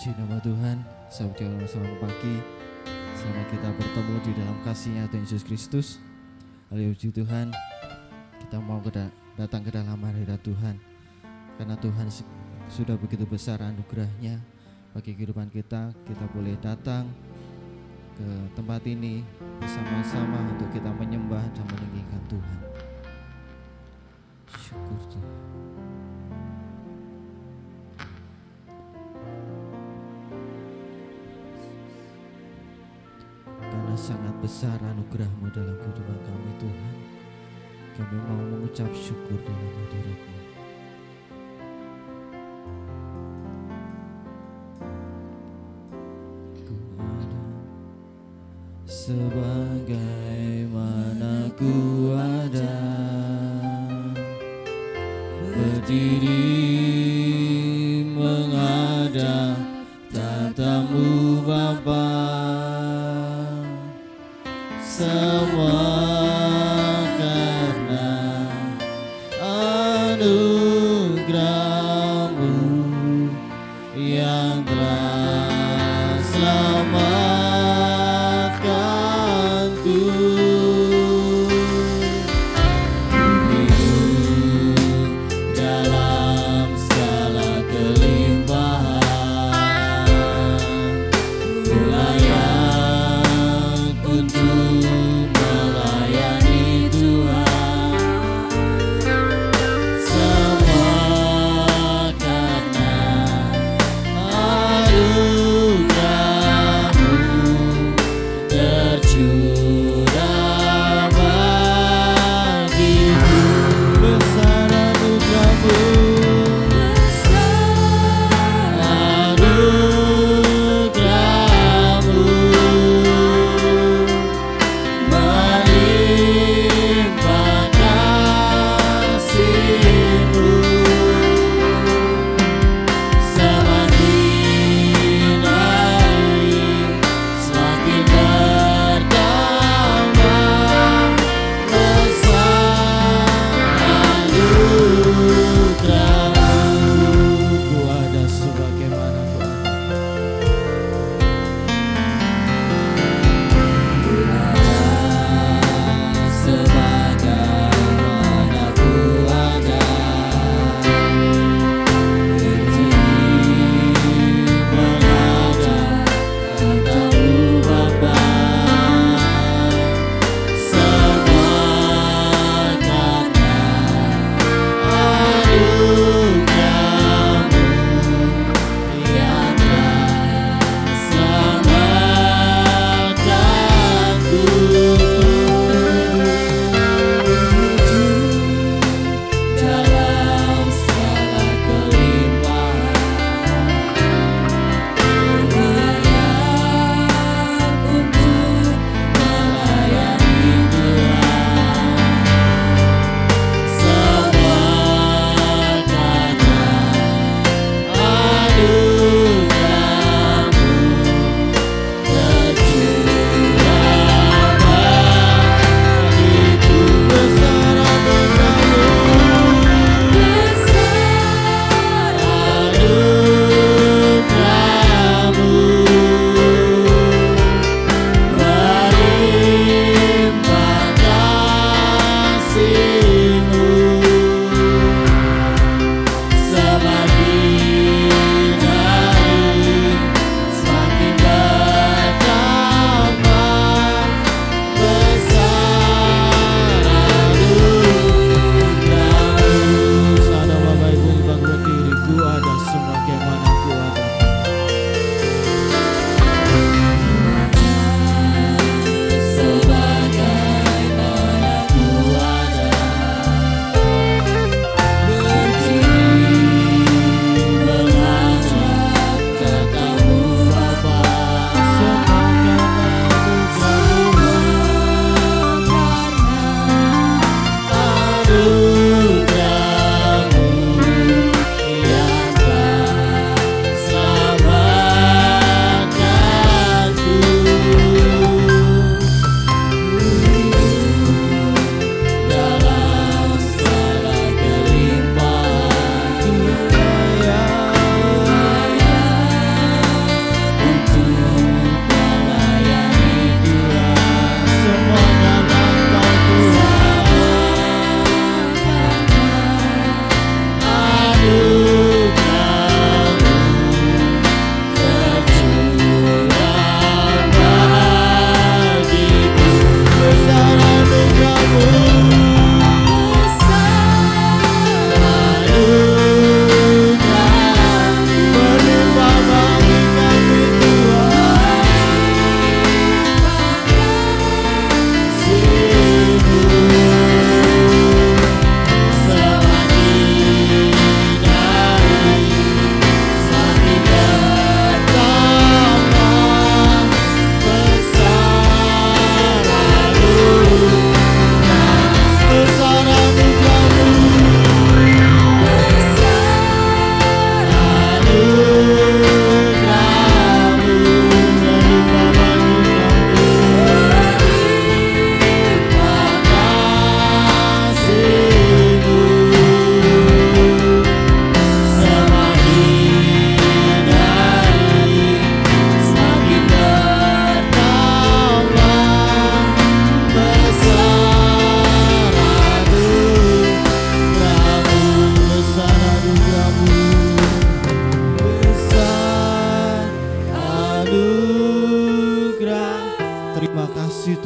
Puji nama Tuhan, selamat pagi. Selamat kita bertemu di dalam kasih-Nya Tuhan Yesus Kristus. Haleluya, puji Tuhan. Kita mau datang ke dalam hadirat Tuhan, karena Tuhan sudah begitu besar anugerah-Nya bagi kehidupan kita. Kita boleh datang ke tempat ini bersama-sama untuk kita menyembah dan meninggikan Tuhan. Syukur Tuhan. Karena sangat besar anugerah-Mu dalam kehidupan kami Tuhan, kami mau mengucap syukur dalam hadirat-Mu. Ku ada sebagaimana ku ada, berdiri menghadap tatamu Bapa. Semua karena anugerah-Mu yang telah selamatkanku. Hidup dalam segala kelimpahan, layak untuk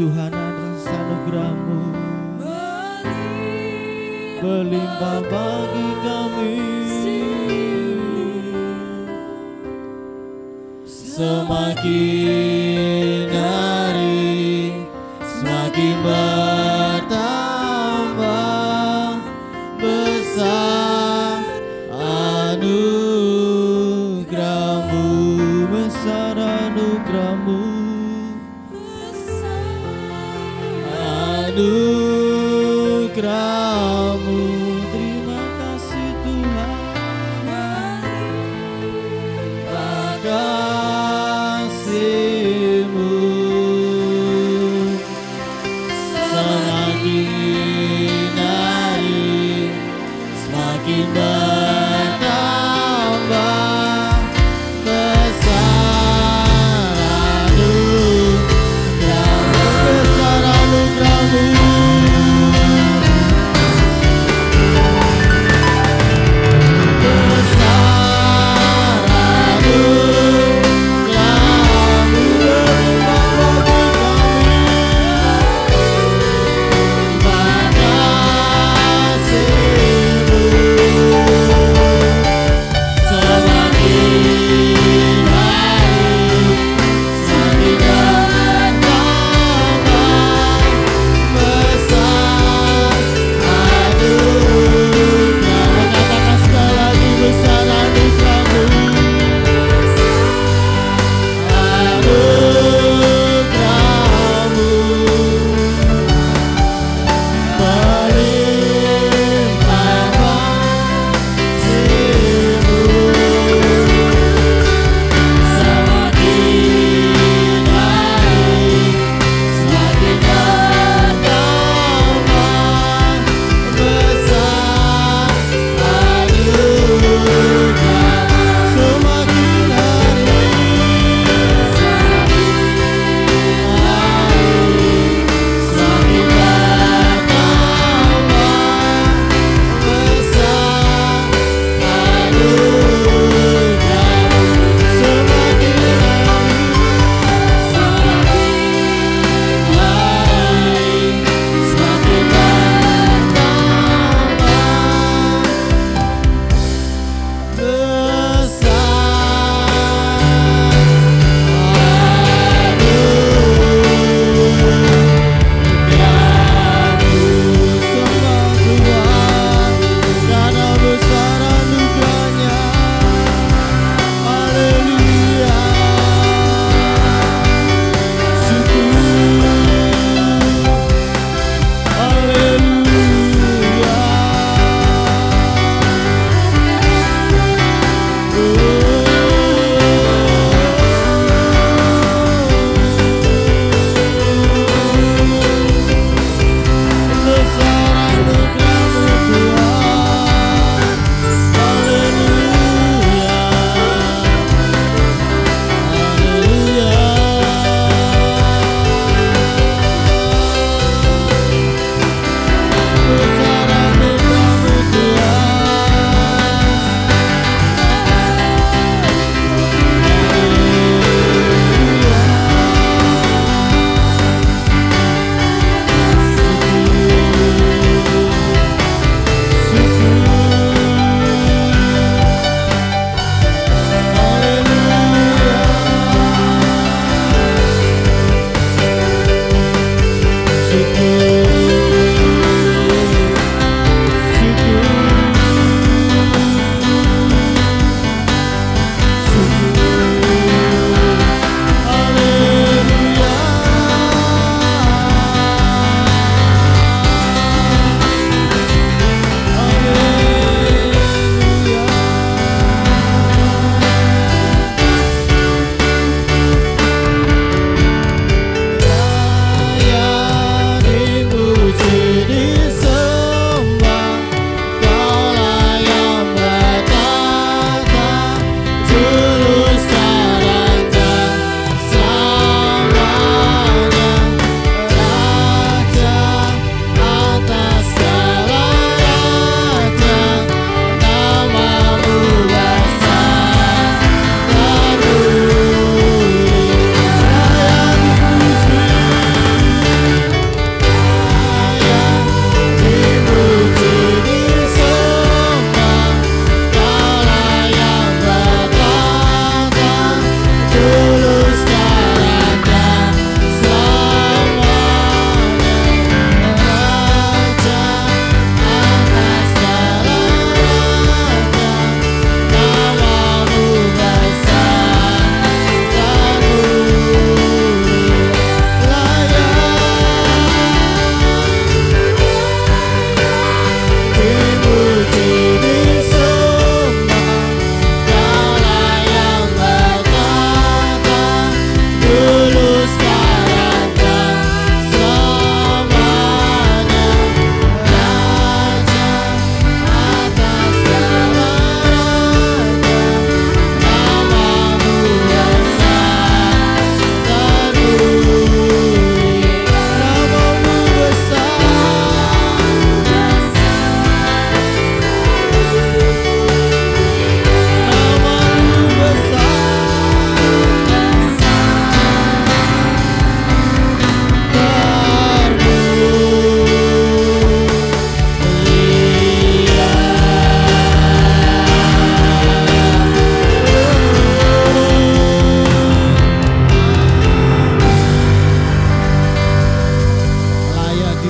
Tuhan atas anugerah-Mu berlimpah bagi kami. Semakin hari semakin bertambah besar anugerah-Mu, besar anugerah-Mu, anugerah-Mu. Terima kasih Tuhan, kasih-Mu semakin hari semakin bertambah besar anugerah-Mu, besar anugerah-Mu.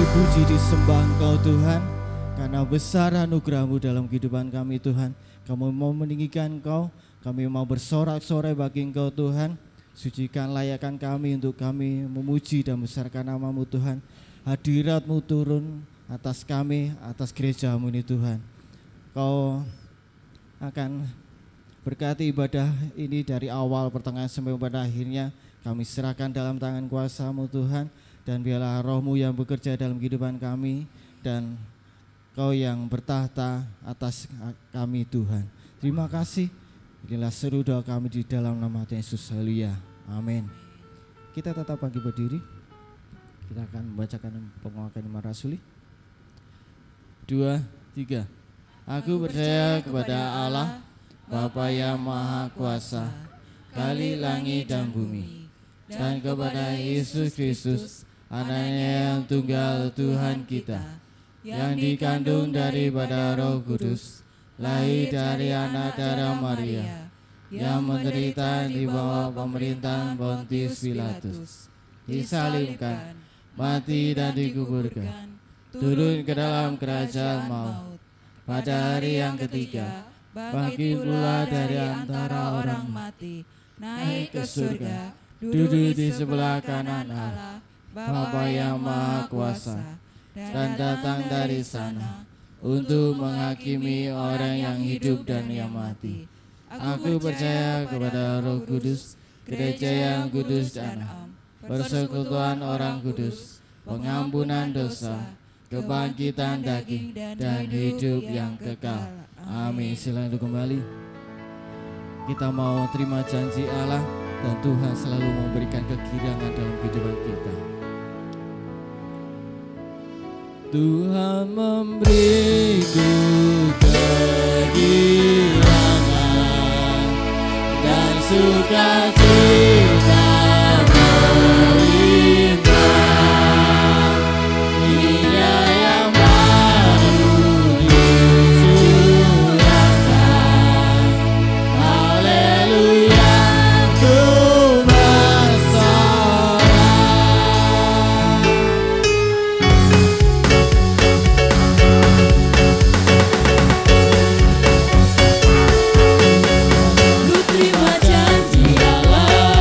dipuji, disembah Engkau Tuhan, karena besar anugerah-Mu dalam kehidupan kami Tuhan. Kami mau meninggikan Engkau, kami mau bersorak-sorai bagi Engkau Tuhan. Sucikan, layakan kami untuk kami memuji dan besarkan nama-Mu Tuhan. Hadirat-Mu turun atas kami, atas gereja-Mu ini Tuhan. Kau akan berkati ibadah ini dari awal, pertengahan sampai pada akhirnya. Kami serahkan dalam tangan kuasa-Mu Tuhan. Dan biarlah Roh-Mu yang bekerja dalam kehidupan kami, dan Kau yang bertahta atas kami Tuhan. Terima kasih. Inilah seru doa kami di dalam nama Tuhan Yesus. Haleluya. Amin. Kita tetap bangkit berdiri. Kita akan membacakan penguakan iman rasuli. 2, 3. Aku percaya kepada Allah, Bapa yang Maha Kuasa, Khalik langit dan bumi, dan kepada Yesus Kristus, Anaknya yang tunggal Tuhan kita, yang dikandung daripada Roh Kudus, lahir dari anak darah Maria, yang menderita di bawah pemerintahan Pontius Pilatus, disalibkan, mati dan dikuburkan, turun ke dalam kerajaan maut. Pada hari yang ketiga, bangkit pula dari antara orang mati, naik ke surga, duduk di sebelah kanan Allah, Bapa yang Maha Kuasa, dan datang dari sana untuk menghakimi orang yang hidup dan yang mati. Aku percaya kepada Roh Kudus, gereja yang kudus dan am, persekutuan orang kudus, pengampunan dosa, kebangkitan daging, dan hidup yang kekal. Amin. Silakan duduk kembali. Kita mau terima janji Allah, dan Tuhan selalu memberikan kegirangan dalam kehidupan kita. Tuhan memberiku kegirangan dan sukacita melimpah. Dia yang baru dicurahkan. Haleluya, ku bersorak. Ku terima janji Allah,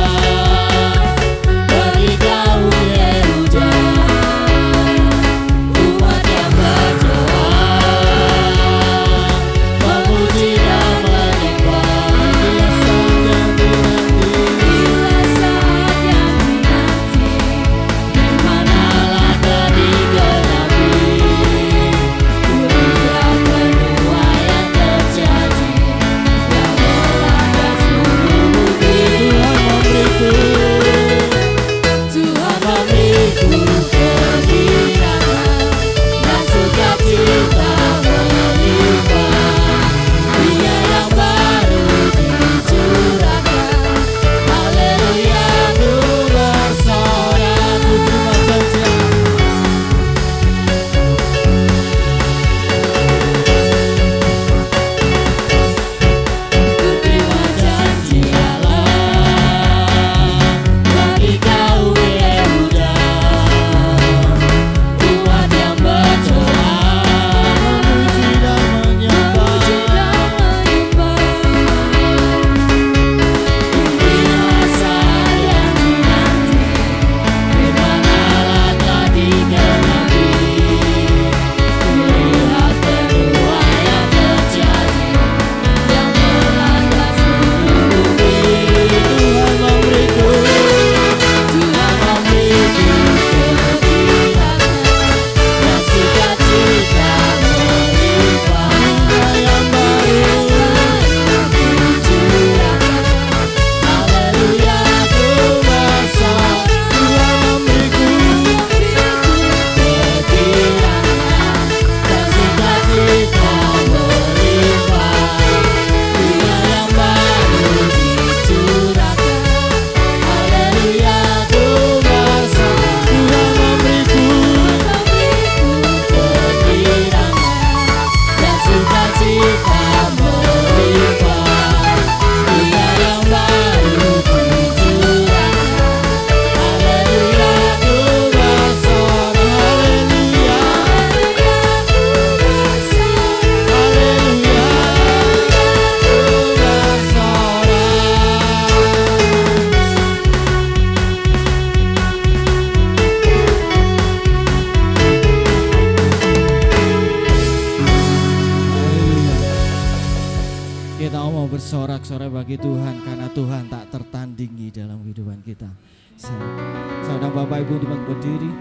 sorak bagi Tuhan karena Tuhan tak tertandingi dalam kehidupan kita. Saya undang Bapak Ibu untuk berdiri.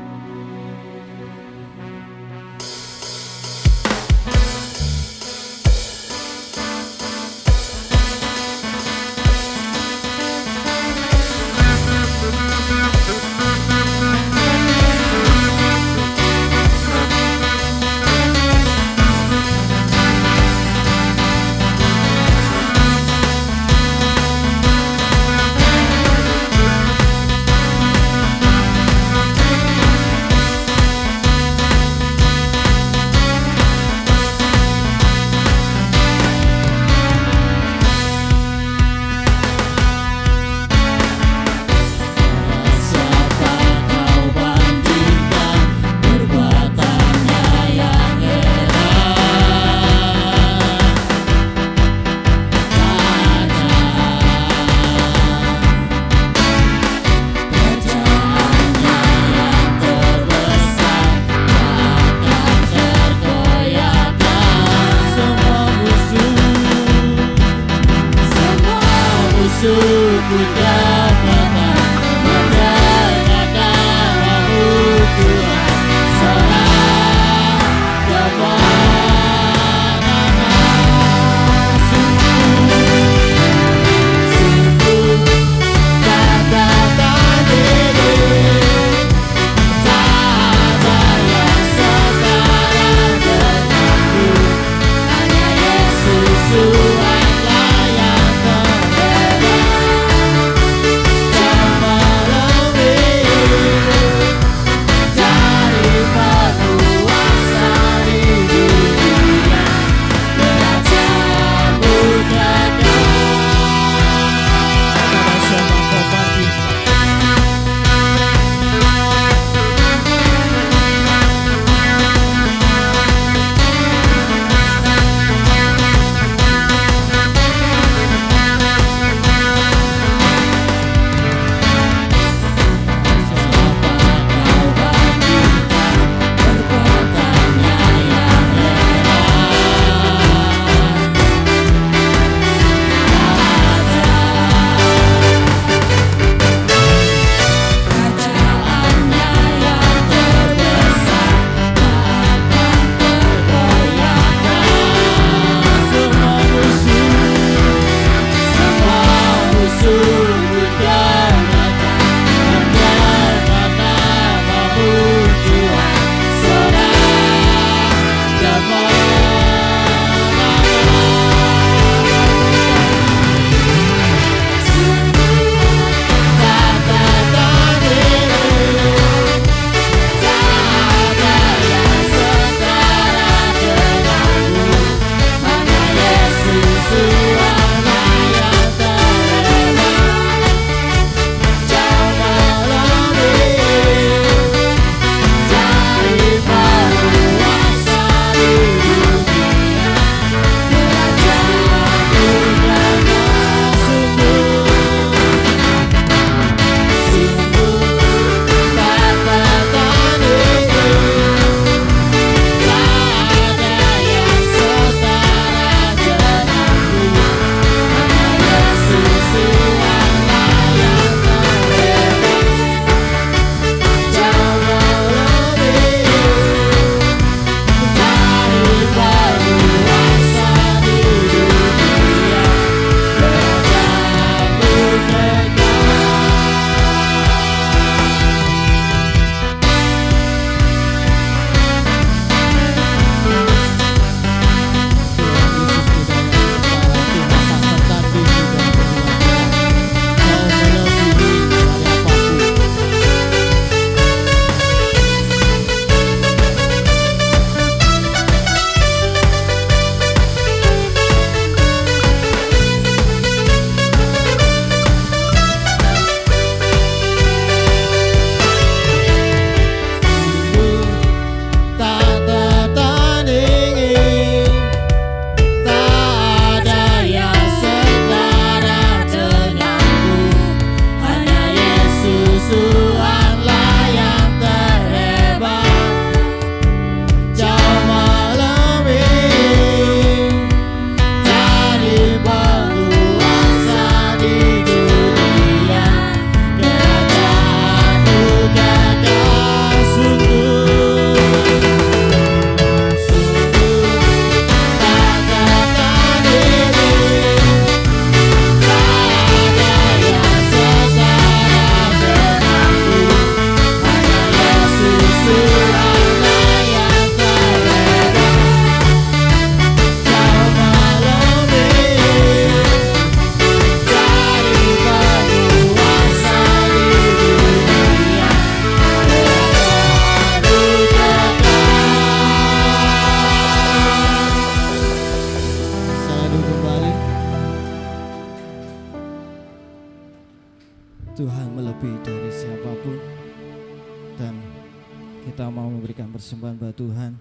kita mau memberikan persembahan buat Tuhan.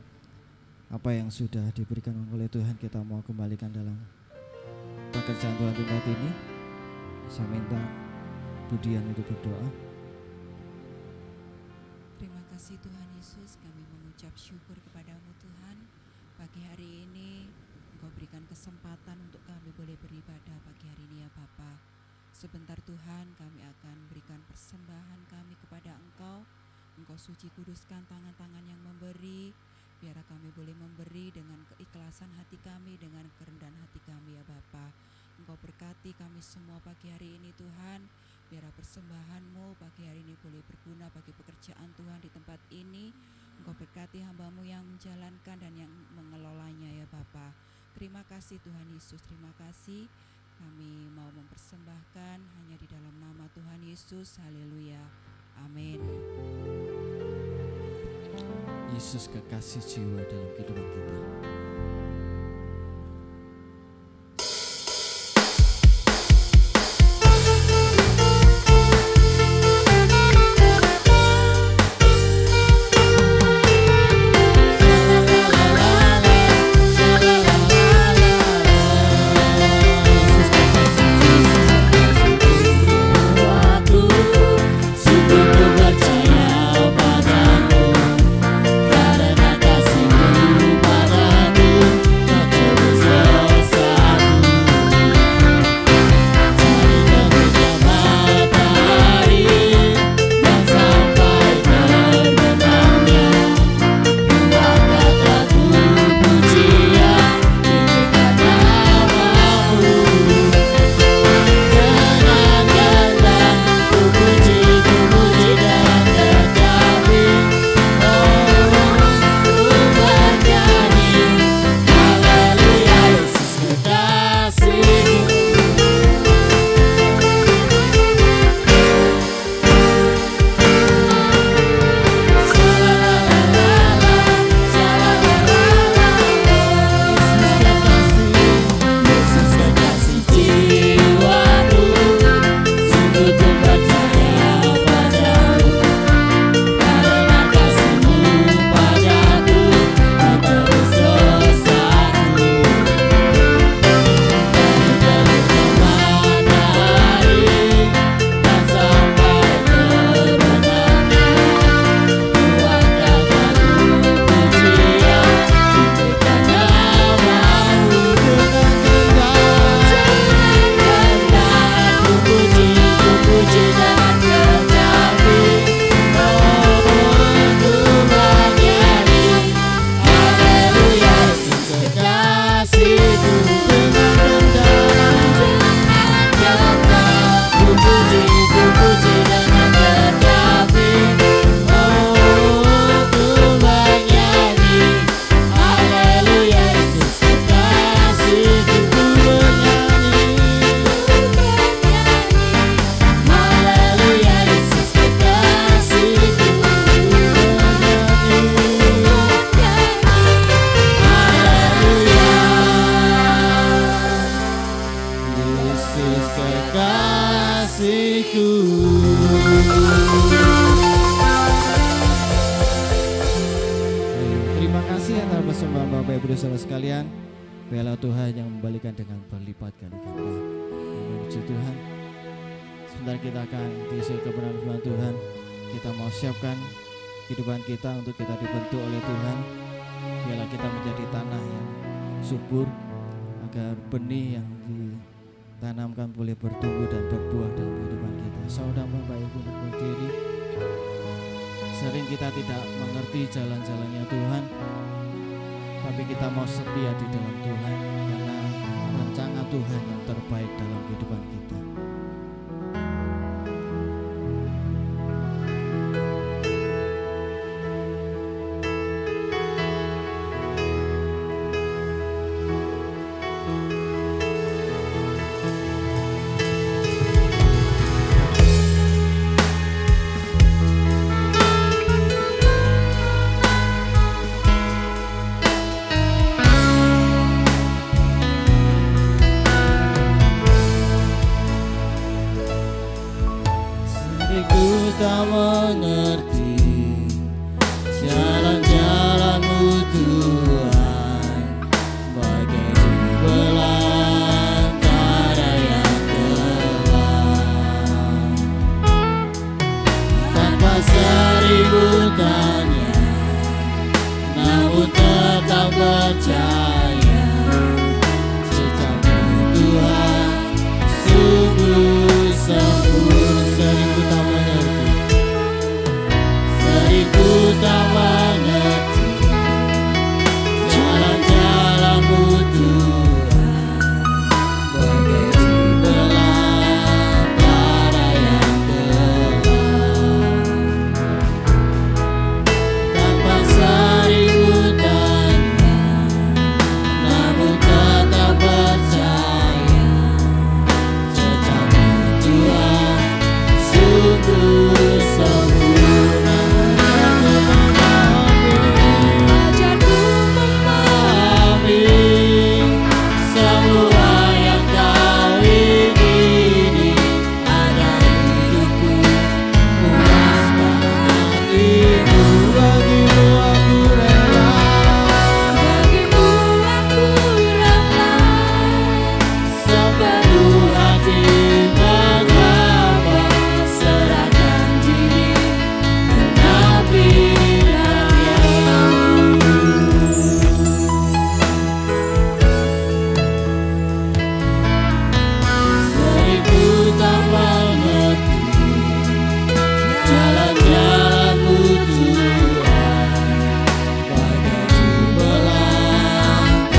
Apa yang sudah diberikan oleh Tuhan kita mau kembalikan dalam pekerjaan Tuhan tempat ini. Saya minta Budian untuk berdoa. Terima kasih Tuhan Yesus, kami mengucap syukur kepadamu Tuhan. Pagi hari ini Engkau berikan kesempatan untuk kami boleh beribadah pagi hari ini ya Bapa. Sebentar Tuhan, kami akan berikan persembahan kami kepada Engkau. Engkau suci kuduskan tangan-tangan yang memberi. Biar kami boleh memberi dengan keikhlasan hati kami, dengan kerendahan hati kami ya Bapa. Engkau berkati kami semua pagi hari ini Tuhan. Biar persembahan-Mu pagi hari ini boleh berguna bagi pekerjaan Tuhan di tempat ini. Engkau berkati hamba-Mu yang menjalankan dan yang mengelolanya ya Bapa. Terima kasih Tuhan Yesus, terima kasih. Kami mau mempersembahkan hanya di dalam nama Tuhan Yesus. Haleluya. Amin. Yesus kekasih jiwa dalam kehidupan kita. Terima kasih atas persembahan Bapak Ibu Saudara sekalian. Biarlah Tuhan yang membalikan dengan berlipat kali ganda. Puji Tuhan. Sebentar kita akan diisi kebenaran firman Tuhan. Kita mau siapkan kehidupan kita untuk kita dibentuk oleh Tuhan. Biarlah kita menjadi tanah yang subur, agar benih yang ditanamkan boleh bertumbuh dan berbuah dalam kehidupan kita. Saudara Bapak Ibu untuk berdiri. Sering kita tidak mengerti jalan-jalannya Tuhan, tapi kita mau setia di dalam Tuhan, karena rencana Tuhan yang terbaik dalam kehidupan kita. percaya, jejakmu Tuhan sungguh sempurna. Seriku tak mengerti, seriku tak mengerti jalan-jalanmu Tuhan, bagai belantara yang gelap, tanpa seribu tanda, namun tetap percaya, jejakmu Tuhan sungguh sempurna. Ajarku memahami semua yang kau ingini agar hidupku puas menantimu. Bagimu aku rela, bagimu aku rela, sepenuh hati mengambang, serahkan diri genap pilihanmu. Seribu tak mengerti jalan-jalanmu Tuhan, bagai belantara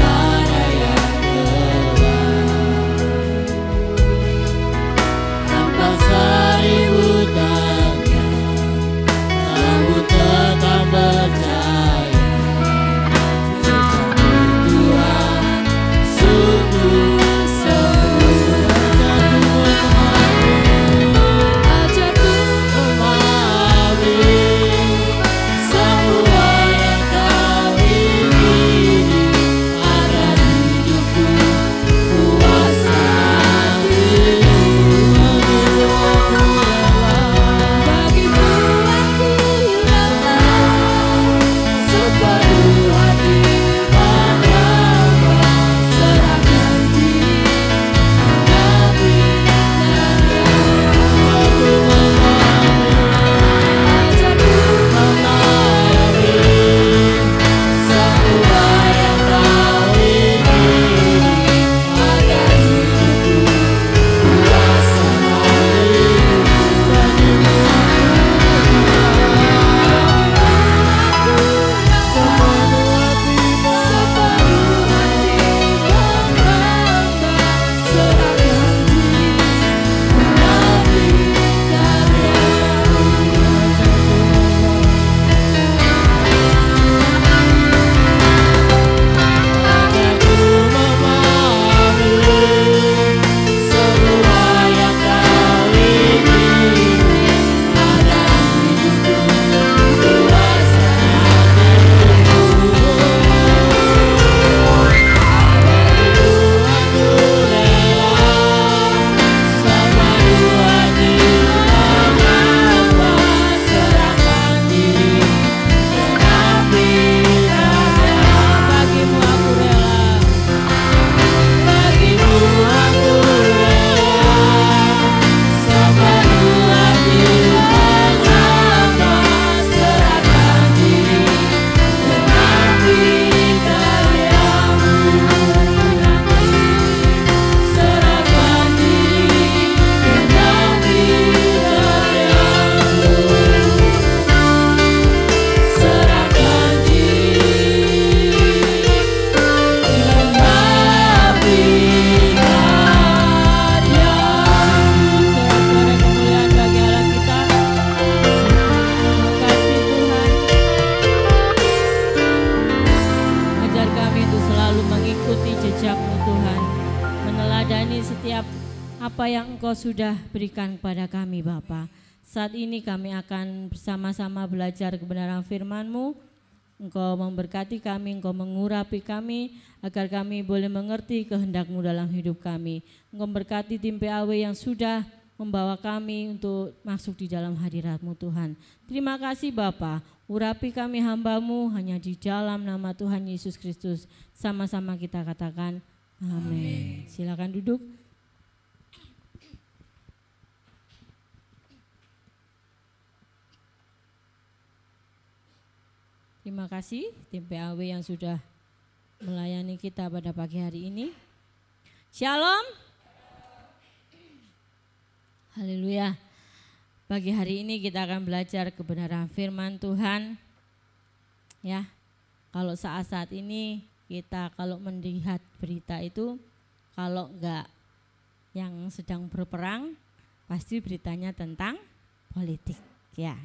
yang gelap, tanpa seribu tanda, namun tetap percaya, jejakmu Tuhan sungguh sempurna. Ajarku memahami semua yang kau ingini agar hidupku puas menantimu. Bagimu aku rela, sepenuh hati mengambang, serahkan diri genap pilihanmu. Ajarku memahami semua yang kau ingini agar hidupku puas menantimu. Bagimu sepenuh hati mengambang, serahkan diri genap pilihanmu. Ajarku memahami semua yang kau ingini agar hidupku puas menantimu. Bagimu aku rela, sepenuh hati mengambang, serahkan diri genap pilihanmu. Bagimu aku rela, bagimu aku rela, sepenuh hati mengambang, serahkan diri genap pilihanmu. Serahkan diri genap pilihanmu. Serahkan diri genap pilihanmu. Kemuliaan bagi Allah kita. Terima kasih Tuhan. Ajar kami untuk selalu mengikuti jejak-Mu Tuhan, meneladani setiap apa yang Engkau sudah berikan kepada kami Bapa. Saat ini kami akan bersama-sama belajar kebenaran firman-Mu. Engkau memberkati kami, Engkau mengurapi kami, agar kami boleh mengerti kehendak-Mu dalam hidup kami. Engkau memberkati tim PAW yang sudah membawa kami untuk masuk di dalam hadirat-Mu Tuhan. Terima kasih Bapa, urapi kami hamba-Mu hanya di dalam nama Tuhan Yesus Kristus. Sama-sama kita katakan amin. Silakan duduk. Terima kasih tim PAW yang sudah melayani kita pada pagi hari ini. Shalom. Haleluya. Pagi hari ini kita akan belajar kebenaran firman Tuhan. Ya. Kalau saat-saat ini kita kalau melihat berita itu, kalau enggak yang sedang berperang, pasti beritanya tentang politik, ya.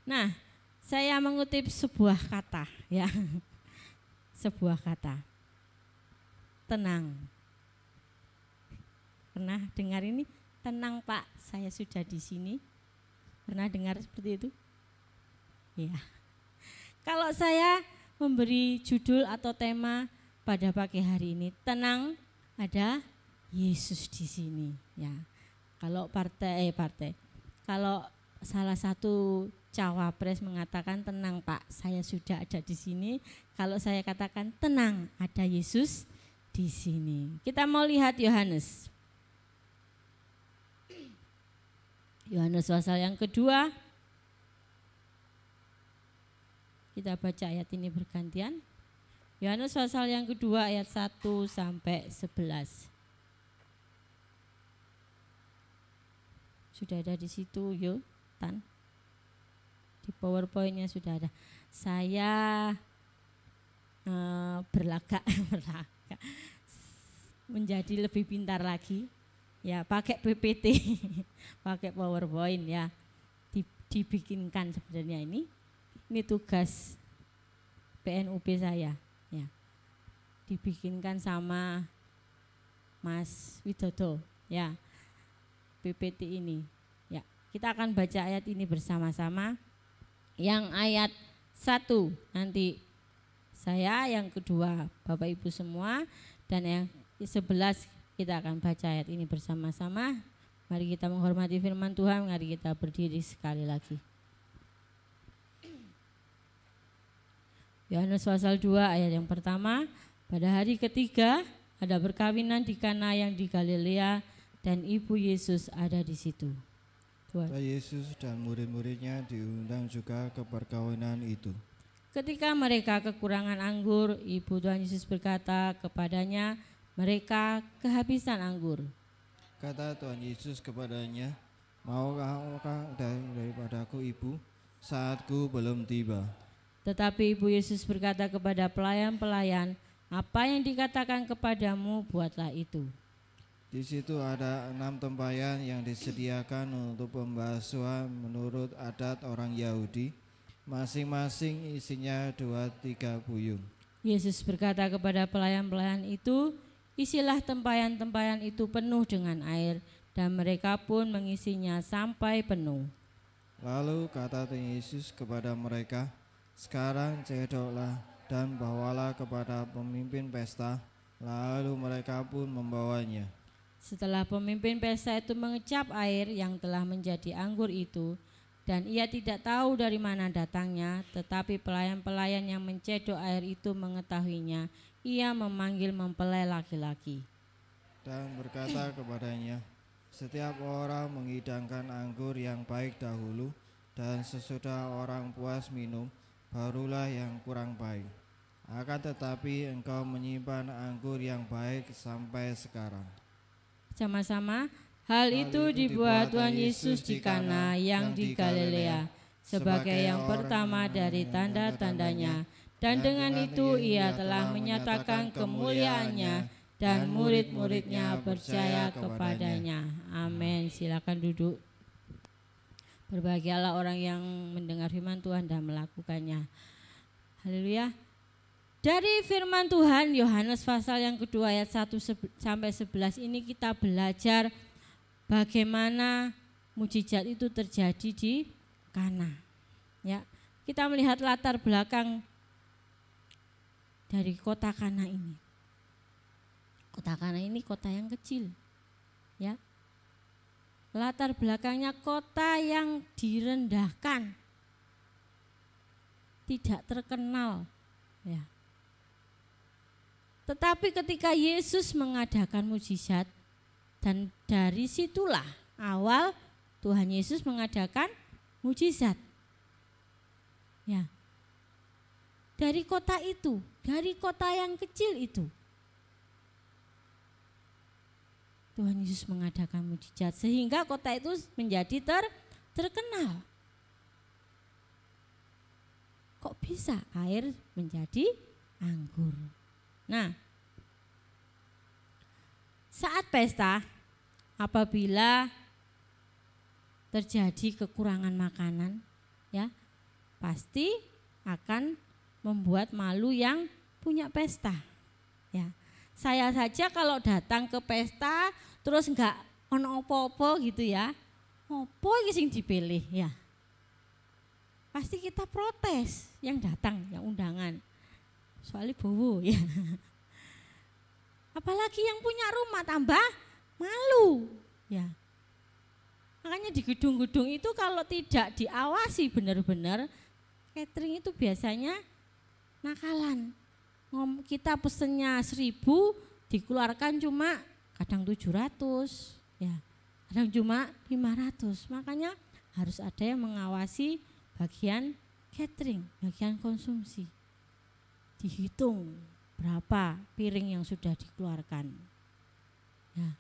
Nah, saya mengutip sebuah kata, ya. Sebuah kata. Tenang. Pernah dengar ini? Tenang, Pak, saya sudah di sini. Pernah dengar seperti itu? Ya. Kalau saya memberi judul atau tema pada pagi hari ini, tenang, ada Yesus di sini, ya. Kalau kalau salah satu cawapres mengatakan tenang Pak, saya sudah ada di sini. Kalau saya katakan tenang, ada Yesus di sini. Kita mau lihat Yohanes. Yohanes pasal yang kedua. Kita baca ayat ini bergantian. Yohanes pasal yang kedua ayat 1 sampai 11. Sudah ada di situ, yuk, Tan. Di PowerPoint-nya sudah ada. Saya berlagak menjadi lebih pintar lagi. Ya, pakai PPT, pakai PowerPoint ya. Dibikinkan sebenarnya ini. Ini tugas PNUP saya, ya. Dibikinkan sama Mas Widodo, ya. PPT ini, ya. Kita akan baca ayat ini bersama-sama. Yang ayat 1 nanti saya, yang kedua Bapak Ibu semua, dan yang 11 kita akan baca ayat ini bersama-sama. Mari kita menghormati firman Tuhan, mari kita berdiri sekali lagi. Yohanes pasal 2 ayat yang pertama. Pada hari ketiga ada perkawinan di Kana yang di Galilea, dan ibu Yesus ada di situ. Tuhan. Yesus dan murid-muridnya diundang juga ke perkawinan itu. Ketika mereka kekurangan anggur, ibu Tuhan Yesus berkata kepadanya, mereka kehabisan anggur. Kata Tuhan Yesus kepadanya, maukah daripadaku ibu, saatku belum tiba. Tetapi ibu Yesus berkata kepada pelayan-pelayan, apa yang dikatakan kepadamu, buatlah itu. Di situ ada 6 tempayan yang disediakan untuk pembasuhan menurut adat orang Yahudi, masing-masing isinya 2-3 buyung. Yesus berkata kepada pelayan-pelayan itu, isilah tempayan-tempayan itu penuh dengan air, dan mereka pun mengisinya sampai penuh. Lalu kata Tuhan Yesus kepada mereka, sekarang cedoklah dan bawalah kepada pemimpin pesta. Lalu mereka pun membawanya. Setelah pemimpin pesta itu mengecap air yang telah menjadi anggur itu, dan ia tidak tahu dari mana datangnya, tetapi pelayan-pelayan yang mencedok air itu mengetahuinya, ia memanggil mempelai laki-laki. Dan berkata kepadanya, setiap orang menghidangkan anggur yang baik dahulu, dan sesudah orang puas minum, barulah yang kurang baik. Akan tetapi engkau menyimpan anggur yang baik sampai sekarang. Sama-sama, hal itu dibuat Tuhan Yesus di Kana yang di Galilea sebagai yang pertama dari tanda-tandanya, dan dengan itu ia telah menyatakan kemuliaannya, dan murid-muridnya percaya kepadanya. Amin. Silakan duduk. Berbahagialah orang yang mendengar firman Tuhan dan melakukannya. Haleluya. Dari firman Tuhan Yohanes pasal yang kedua ayat 1 sampai 11 ini kita belajar bagaimana mujizat itu terjadi di Kana. Ya, kita melihat latar belakang dari kota Kana ini. Kota Kana ini kota yang kecil. Ya. Latar belakangnya kota yang direndahkan. Tidak terkenal, ya. Tetapi ketika Yesus mengadakan mujizat, dan dari situlah awal Tuhan Yesus mengadakan mujizat. Ya. dari kota itu, dari kota yang kecil itu. Tuhan Yesus mengadakan mujizat sehingga kota itu menjadi terkenal. Kok bisa air menjadi anggur? Nah, saat pesta apabila terjadi kekurangan makanan, ya, pasti akan membuat malu yang punya pesta. Ya, saya saja kalau datang ke pesta terus enggak ono opo-opo gitu ya, opo iki sing dipilih ya. Pasti kita protes yang datang, yang undangan. Soalnya bowo ya. Apalagi yang punya rumah tambah malu ya. Makanya di gedung-gedung itu kalau tidak diawasi benar-benar, catering itu biasanya nakalan. Kita pesennya 1.000 dikeluarkan cuma kadang 700 ya, kadang cuma 500. Makanya harus ada yang mengawasi bagian catering, bagian konsumsi. Dihitung berapa piring yang sudah dikeluarkan. Ya.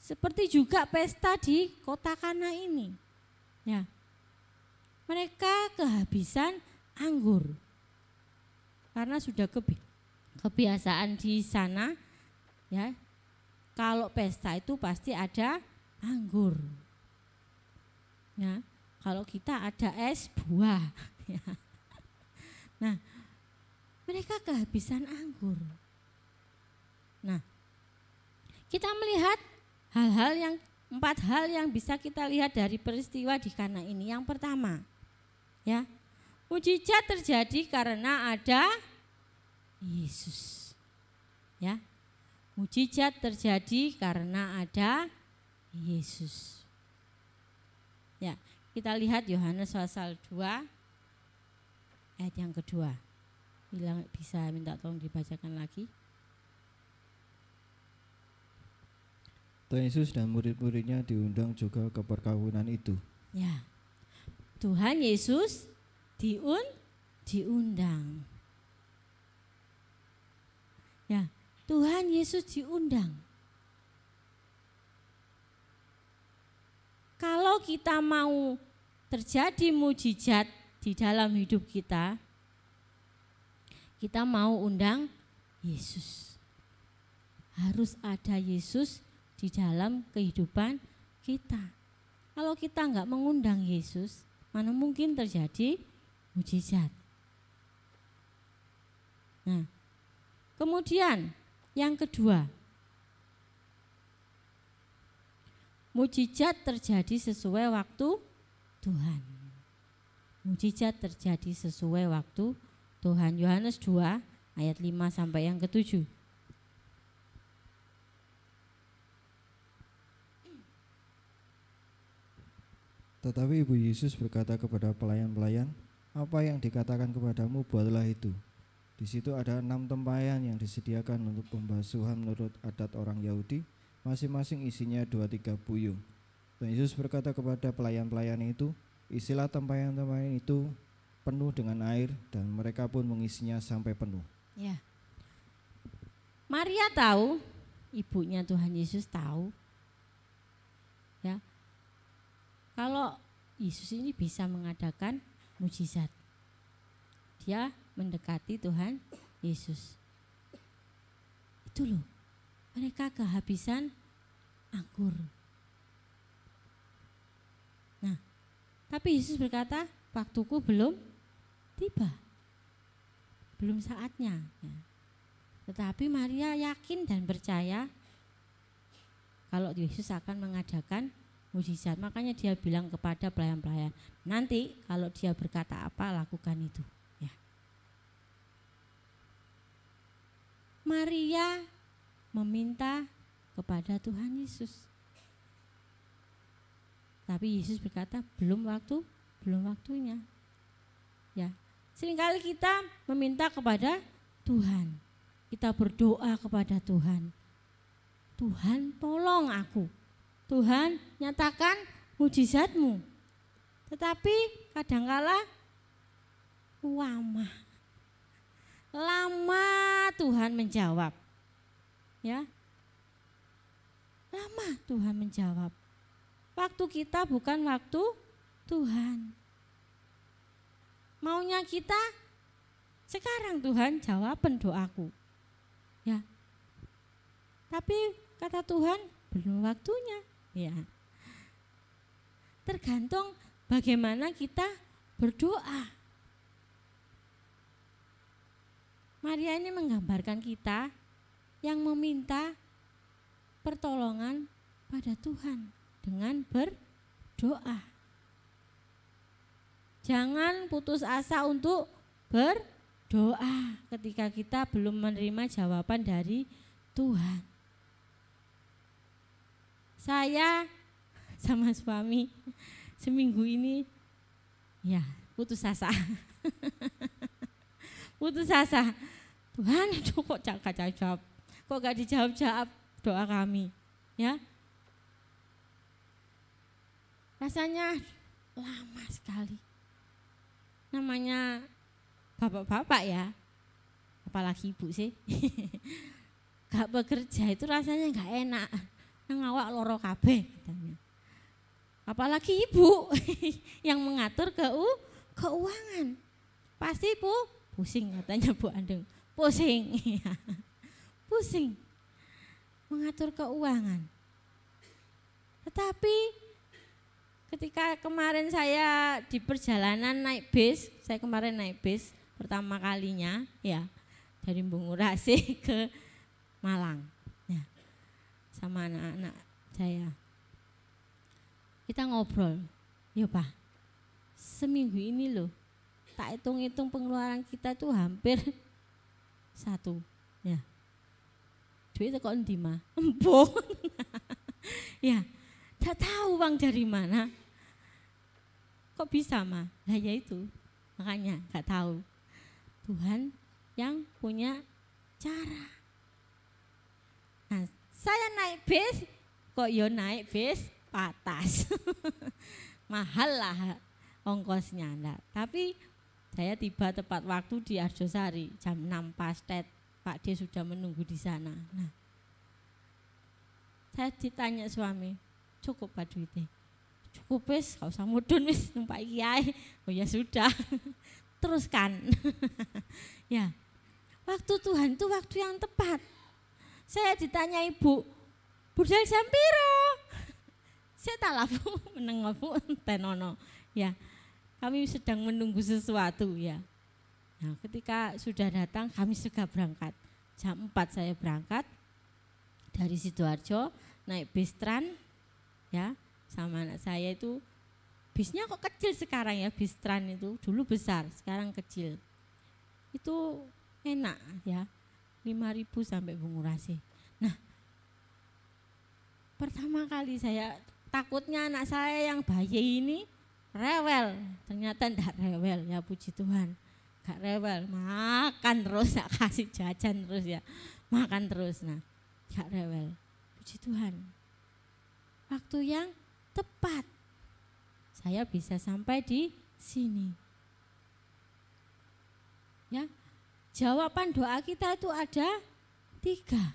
Seperti juga pesta di kota Kana ini. Ya. Mereka kehabisan anggur. Karena sudah kebiasaan di sana ya. Kalau pesta itu pasti ada anggur. Ya, kalau kita ada es buah. Ya. Nah, mereka kehabisan anggur. Nah, kita melihat hal-hal 4 hal yang bisa kita lihat dari peristiwa di Kana ini. Yang pertama, ya, mujizat terjadi karena ada Yesus. Ya, mujizat terjadi karena ada Yesus. Ya, kita lihat Yohanes pasal 2 ayat yang kedua. Bisa minta tolong dibacakan lagi. Tuhan Yesus dan murid-muridnya diundang juga ke perkawinan itu. Ya, Tuhan Yesus diundang. Ya, Tuhan Yesus diundang. Kalau kita mau terjadi mujizat di dalam hidup kita mau undang Yesus. Harus ada Yesus di dalam kehidupan kita. Kalau kita enggak mengundang Yesus, mana mungkin terjadi mujizat. Nah, kemudian yang kedua, mujizat terjadi sesuai waktu Tuhan. Mujizat terjadi sesuai waktu Tuhan. Yohanes 2 ayat 5 sampai yang ke-7. Tetapi Ibu Yesus berkata kepada pelayan-pelayan, apa yang dikatakan kepadamu buatlah itu. Di situ ada 6 tempayan yang disediakan untuk pembasuhan menurut adat orang Yahudi, masing-masing isinya 2-3 buyung. Dan Yesus berkata kepada pelayan-pelayan itu, isilah tempayan-tempayan itu penuh dengan air, dan mereka pun mengisinya sampai penuh. Ya. Maria tahu, ibunya Tuhan Yesus tahu. Ya. Kalau Yesus ini bisa mengadakan mujizat. Dia mendekati Tuhan Yesus. Itu loh. Mereka kehabisan anggur. Nah, tapi Yesus berkata, waktuku belum tiba. Belum saatnya. Ya. Tetapi Maria yakin dan percaya kalau Yesus akan mengadakan mujizat. Makanya dia bilang kepada pelayan-pelayan, nanti kalau dia berkata apa, lakukan itu. Ya. Maria meminta kepada Tuhan Yesus. Tapi Yesus berkata, belum waktunya. Ya. Seringkali kita meminta kepada Tuhan. Kita berdoa kepada Tuhan. Tuhan, tolong aku. Tuhan, nyatakan mujizat-Mu. Tetapi kadangkala Lama. Lama Tuhan menjawab. Ya. Lama Tuhan menjawab. Waktu kita bukan waktu Tuhan. Maunya kita sekarang Tuhan jawaban doaku. Ya. Tapi kata Tuhan belum waktunya. Ya. Tergantung bagaimana kita berdoa. Maria ini menggambarkan kita yang meminta pertolongan pada Tuhan dengan berdoa. Jangan putus asa untuk berdoa ketika kita belum menerima jawaban dari Tuhan. Saya sama suami seminggu ini ya putus asa. Putus asa. Tuhan itu kok gak jawab. Kok gak dijawab-jawab doa kami. Ya. Rasanya lama sekali. Namanya bapak-bapak ya. Apalagi ibu sih. Gak bekerja itu rasanya gak enak. Nang awak loro kabeh katanya. Apalagi ibu yang mengatur keuangan. Pasti pusing katanya Bu Andeng. Pusing. Pusing. Mengatur keuangan. Tetapi ketika kemarin saya di perjalanan naik bis, saya kemarin naik bis pertama kalinya ya dari Bungurasi ke Malang. Ya, sama anak-anak saya. Kita ngobrol, ya Pak, seminggu ini loh, tak hitung-hitung pengeluaran kita tuh hampir 1, ya. Duit kok endi mah? Embung. Ya, tak tahu uang dari mana. Kok bisa mah? Nah ya itu, makanya gak tahu. Tuhan yang punya cara. Nah, saya naik bis, kok yo naik bis patas. Mahal lah ongkosnya. Nah, tapi saya tiba tepat waktu di Arjosari jam 6 pastet. Pak D sudah menunggu di sana. Nah, saya ditanya suami, cukup Pak duitnya? Cukup wis, gak usah mudun wis numpak kiai. Oh ya sudah. Teruskan. Ya. Waktu Tuhan itu waktu yang tepat. Saya ditanya ibu, budal jam piro? Saya tak laku menengok Bu tenono. Ya. Kami sedang menunggu sesuatu ya. Nah, ketika sudah datang kami juga berangkat. Jam 4 saya berangkat dari Sidoarjo naik bis Tran ya, sama anak saya itu. Bisnya kok kecil sekarang ya, bis Tran itu dulu besar, sekarang kecil. Itu enak ya, 5.000 sampai Bungurasi. Nah, pertama kali saya takutnya anak saya yang bayi ini rewel, ternyata enggak rewel ya, puji Tuhan. Gak rewel, makan terus, gak kasih jajan terus ya, makan terus. Nah, gak rewel, puji Tuhan. Waktu yang tepat saya bisa sampai di sini. Ya, jawaban doa kita itu ada 3.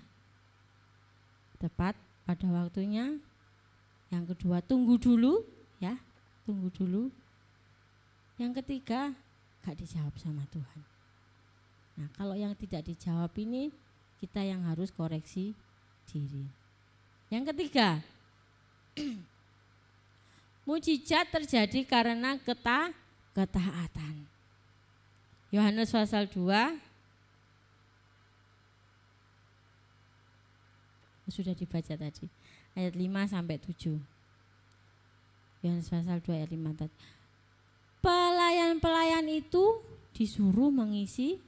Tepat pada waktunya. Yang kedua, tunggu dulu, ya, tunggu dulu. Yang ketiga, gak dijawab sama Tuhan. Nah, kalau yang tidak dijawab ini kita yang harus koreksi diri. Yang ketiga, mujizat terjadi karena ketaatan. Yohanes pasal 2 sudah dibaca tadi, ayat 5 sampai 7. Yohanes pasal 2 ayat 5 tadi. Pelayan-pelayan itu disuruh mengisi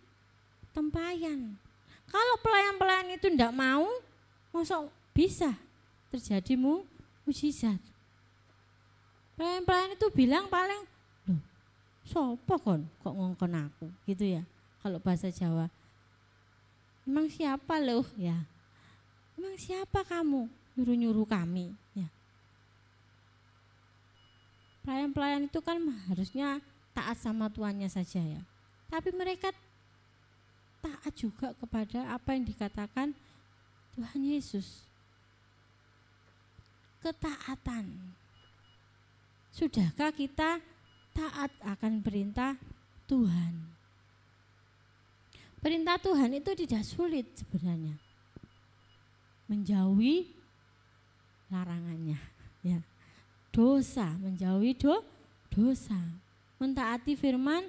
tempayan. Kalau pelayan-pelayan itu tidak mau, masa bisa terjadi mujizat. Pelayan-pelayan itu bilang paling, loh, sopo kok ngongkon aku, gitu ya. Kalau bahasa Jawa, emang siapa loh ya? Emang siapa kamu nyuruh-nyuruh kami? Ya. Pelayan-pelayan itu kan harusnya taat sama tuannya saja ya. tapi mereka taat juga kepada apa yang dikatakan Tuhan Yesus. Ketaatan. Sudahkah kita taat akan perintah Tuhan? Perintah Tuhan itu tidak sulit sebenarnya. Menjauhi larangannya, ya. Dosa, menjauhi dosa. Mentaati firman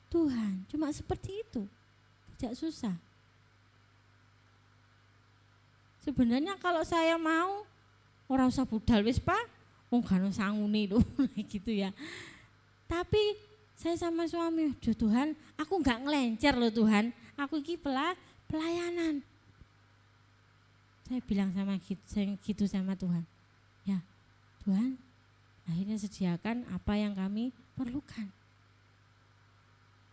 Tuhan. Cuma seperti itu. Tidak susah. Sebenarnya kalau saya mau ora usah budal wis Pak, wong gak sangune lho gitu ya. Tapi saya sama suami, "Duh Tuhan, aku enggak ngelencer loh Tuhan. Aku iki pelayanan." Saya bilang gitu sama Tuhan. Ya, Tuhan, akhirnya sediakan apa yang kami perlukan.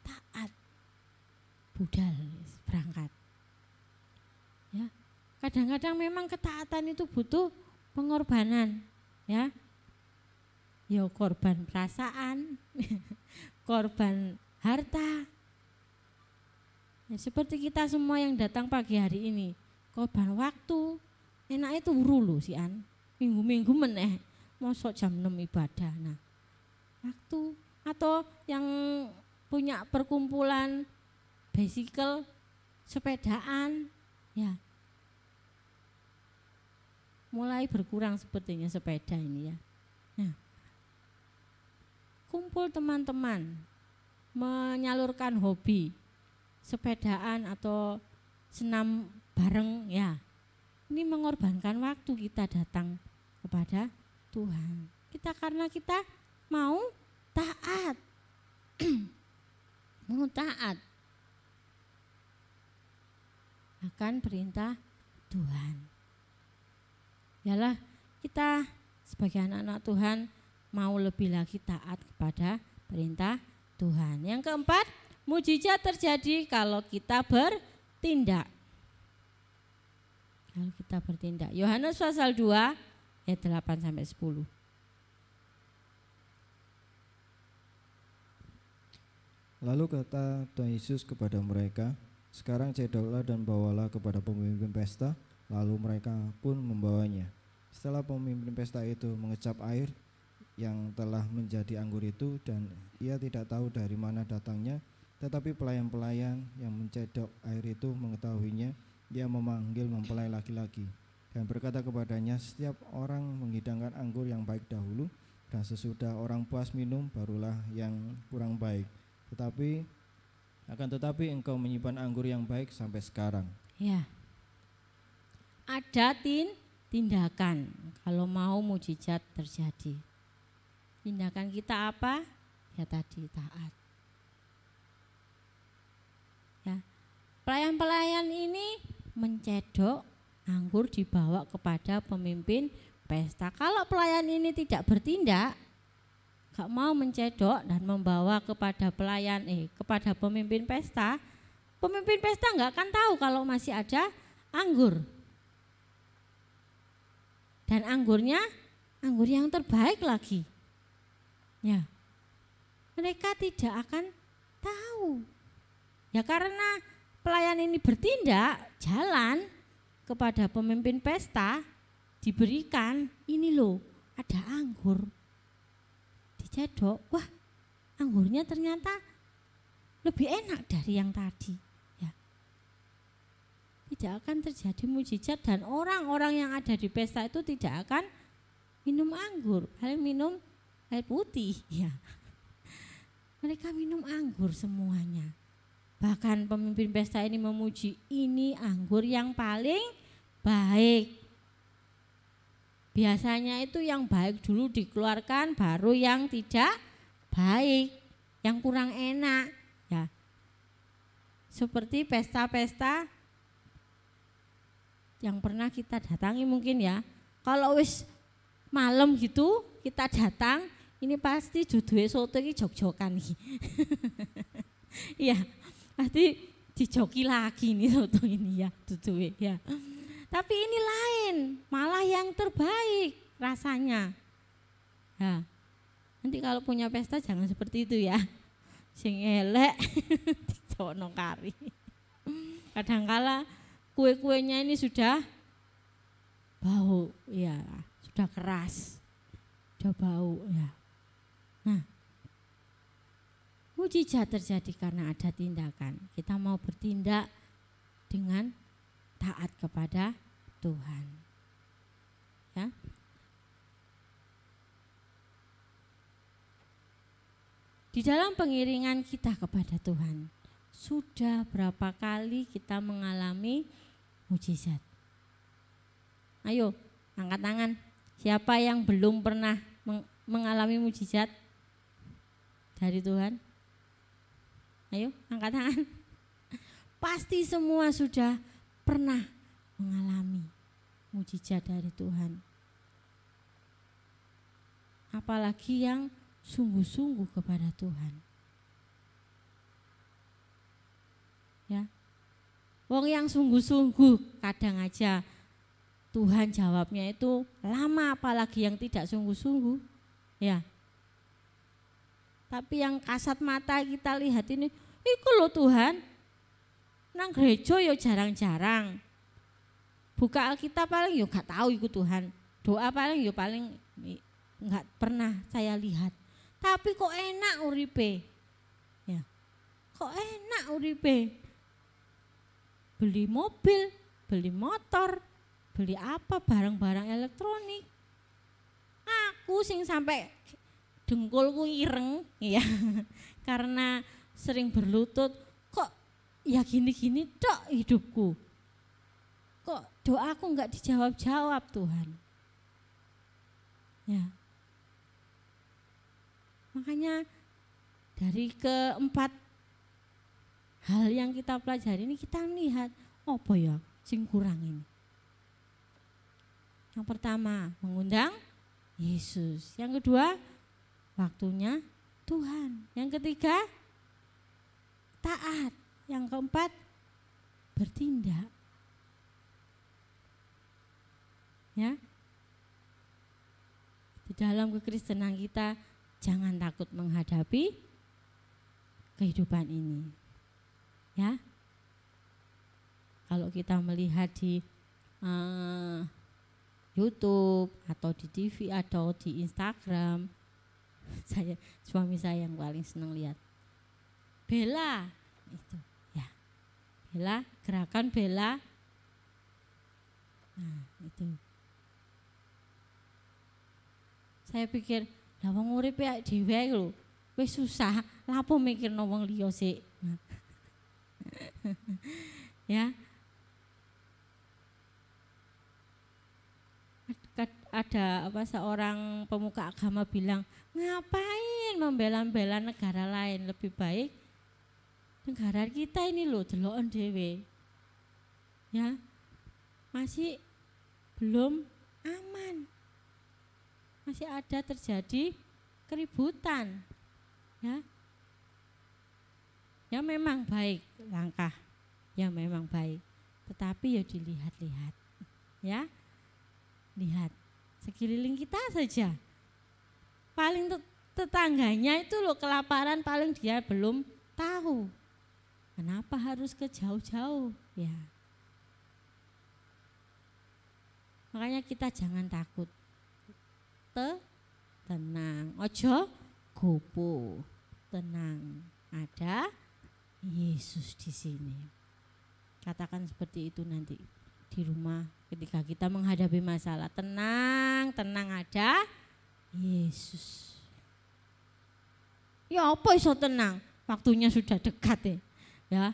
Taat. Budal berangkat. Ya. Kadang-kadang memang ketaatan itu butuh pengorbanan, ya. Ya korban perasaan, korban harta. Ya, seperti kita semua yang datang pagi hari ini, korban waktu. Enak itu wuru si An. Minggu-minggu meneh, mosok jam 6 ibadah. Nah, waktu atau yang punya perkumpulan bicycle, sepedaan, ya. Mulai berkurang sepertinya sepeda ini ya. Nah, kumpul teman-teman, menyalurkan hobi, sepedaan atau senam bareng ya. Ini mengorbankan waktu kita datang kepada Tuhan. Karena kita mau taat. Mau taat akan perintah Tuhan. Yalah, kita sebagai anak-anak Tuhan mau lebih lagi taat kepada perintah Tuhan. Yang keempat, mujizat terjadi kalau kita bertindak. Kalau kita bertindak. Yohanes pasal 2 ayat 8 sampai 10. Lalu kata Tuhan Yesus kepada mereka, "Sekarang cedoklah dan bawalah kepada pemimpin pesta." Lalu mereka pun membawanya. Setelah pemimpin pesta itu mengecap air yang telah menjadi anggur itu, dan ia tidak tahu dari mana datangnya, tetapi pelayan-pelayan yang mencedok air itu mengetahuinya. Dia memanggil mempelai laki-laki dan berkata kepadanya, "Setiap orang menghidangkan anggur yang baik dahulu, dan sesudah orang puas minum, barulah yang kurang baik. Tetapi engkau menyimpan anggur yang baik sampai sekarang." Ya. Ada tindakan kalau mau mujizat terjadi. Tindakan kita apa? Ya tadi taat. Ya. Pelayan-pelayan ini mencedok anggur dibawa kepada pemimpin pesta. Kalau pelayan ini tidak bertindak, gak mau mencedok dan membawa kepada kepada pemimpin pesta nggak akan tahu kalau masih ada anggur. Dan anggurnya anggur yang terbaik lagi. Ya. Mereka tidak akan tahu. Ya karena pelayan ini bertindak, jalan kepada pemimpin pesta, diberikan, ini loh, ada anggur. Dicedok, wah, anggurnya ternyata lebih enak dari yang tadi. Tidak akan terjadi mujizat dan orang-orang yang ada di pesta itu tidak akan minum anggur, paling minum air putih ya. Mereka minum anggur semuanya. Bahkan pemimpin pesta ini memuji, ini anggur yang paling baik. Biasanya itu yang baik dulu dikeluarkan, baru yang tidak baik, yang kurang enak ya. Seperti pesta-pesta yang pernah kita datangi mungkin ya. Kalau wis malam gitu kita datang, ini pasti duduhe soto iki jog-jogan iki. Iya, pasti dijoki lagi nih soto ini ya, duduhe ya. Tapi ini lain, malah yang terbaik rasanya. Nah, nanti kalau punya pesta jangan seperti itu ya. Sing elek ditokno kari. Kadangkala kue-kuenya ini sudah bau, ya, sudah keras, sudah bau, ya. Nah, mujizat terjadi karena ada tindakan. Kita mau bertindak dengan taat kepada Tuhan. Ya. Di dalam pengiringan kita kepada Tuhan, sudah berapa kali kita mengalami mujizat? Ayo, angkat tangan. Siapa yang belum pernah mengalami mujizat dari Tuhan? Ayo, angkat tangan. Pasti semua sudah pernah mengalami mujizat dari Tuhan. Apalagi yang sungguh-sungguh kepada Tuhan. Ya. Wong yang sungguh-sungguh kadang aja Tuhan jawabnya itu lama, apalagi yang tidak sungguh-sungguh. Ya. Tapi yang kasat mata kita lihat ini, iku loh Tuhan. Nang gereja ya jarang-jarang. Buka Alkitab paling ya gak tahu iku Tuhan. Doa paling ya paling enggak pernah saya lihat. Tapi kok enak uripe. Ya. Kok enak uripe. Beli mobil, beli motor, beli apa barang-barang elektronik. Aku sing sampai dengkulku ireng ya. Karena sering berlutut, kok ya gini-gini tok hidupku. Kok doaku enggak dijawab-jawab Tuhan. Ya. Makanya dari keempat hal yang kita pelajari ini kita lihat apa ya sing kurang ini. Yang pertama mengundang Yesus. Yang kedua waktunya Tuhan. Yang ketiga taat. Yang keempat bertindak. Ya. Di dalam kekristenan kita jangan takut menghadapi kehidupan ini. Ya. Kalau kita melihat di YouTube atau di TV atau di Instagram, suami saya yang paling senang lihat. Bela itu, ya. Bela, gerakan bela. Nah, itu. Saya pikir lah wong urip ya dhewe lho. Wis susah, lha apa mikirno wong liya sik. Ya. Ada seorang pemuka agama bilang, ngapain membela-bela negara lain, lebih baik negara kita ini loh deloken dhewe. Ya. Masih belum aman. Masih ada terjadi keributan. Ya. Ya memang baik langkah. Ya memang baik. Tetapi ya dilihat-lihat. Ya. Lihat sekeliling kita saja. Paling tetangganya itu loh kelaparan paling dia belum tahu. Kenapa harus ke jauh-jauh? Ya. Makanya kita jangan takut. Tenang, ojo gopo, tenang, ada Yesus di sini. Katakan seperti itu nanti di rumah ketika kita menghadapi masalah. Tenang, tenang, ada Yesus. Ya apa iso tenang? Waktunya sudah dekat ya.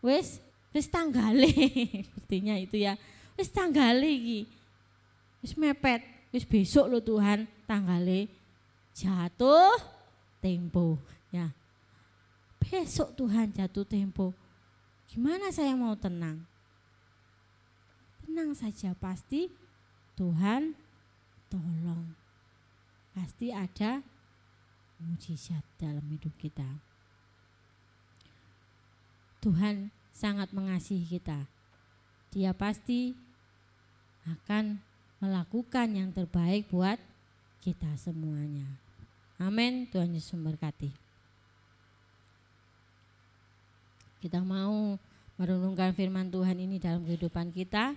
Wis tanggale, artinya itu ya. Wis tanggale iki. Wis mepet. Wis besok lo Tuhan tanggale jatuh tempo ya. Besok Tuhan jatuh tempo. Gimana saya mau tenang? Tenang saja, pasti Tuhan tolong. Pasti ada mujizat dalam hidup kita. Tuhan sangat mengasihi kita. Dia pasti akan melakukan yang terbaik buat kita semuanya. Amin. Tuhan Yesus memberkati. Kita mau merenungkan firman Tuhan ini dalam kehidupan kita.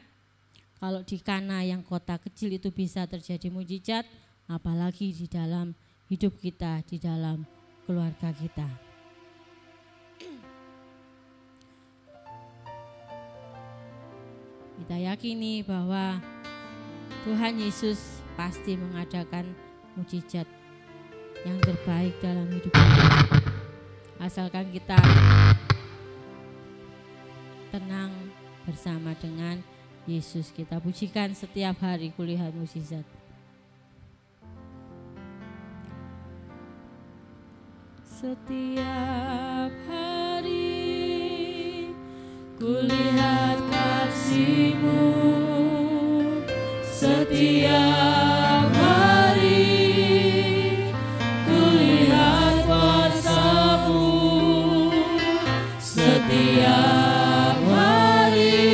Kalau di Kana yang kota kecil itu bisa terjadi mujizat, apalagi di dalam hidup kita, di dalam keluarga kita. Kita yakini bahwa Tuhan Yesus pasti mengadakan mujizat yang terbaik dalam hidup kita. Asalkan kita tenang bersama dengan Yesus. Kita pujikan setiap hari kulihat mujizat. Setiap hari kulihat kasih-Mu, setiap hari kulihat kuasa-Mu, setiap hari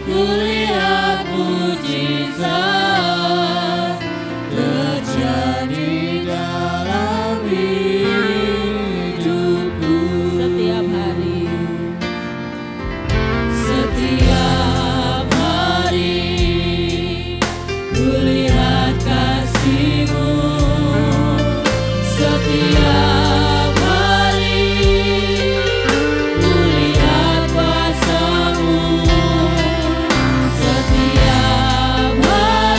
kulihat mujizat terjadi dalam hidupku. Setiap hari, setiap hari kulihat kasih-Mu, setiap hari kulihat kuasa-Mu, setiap hari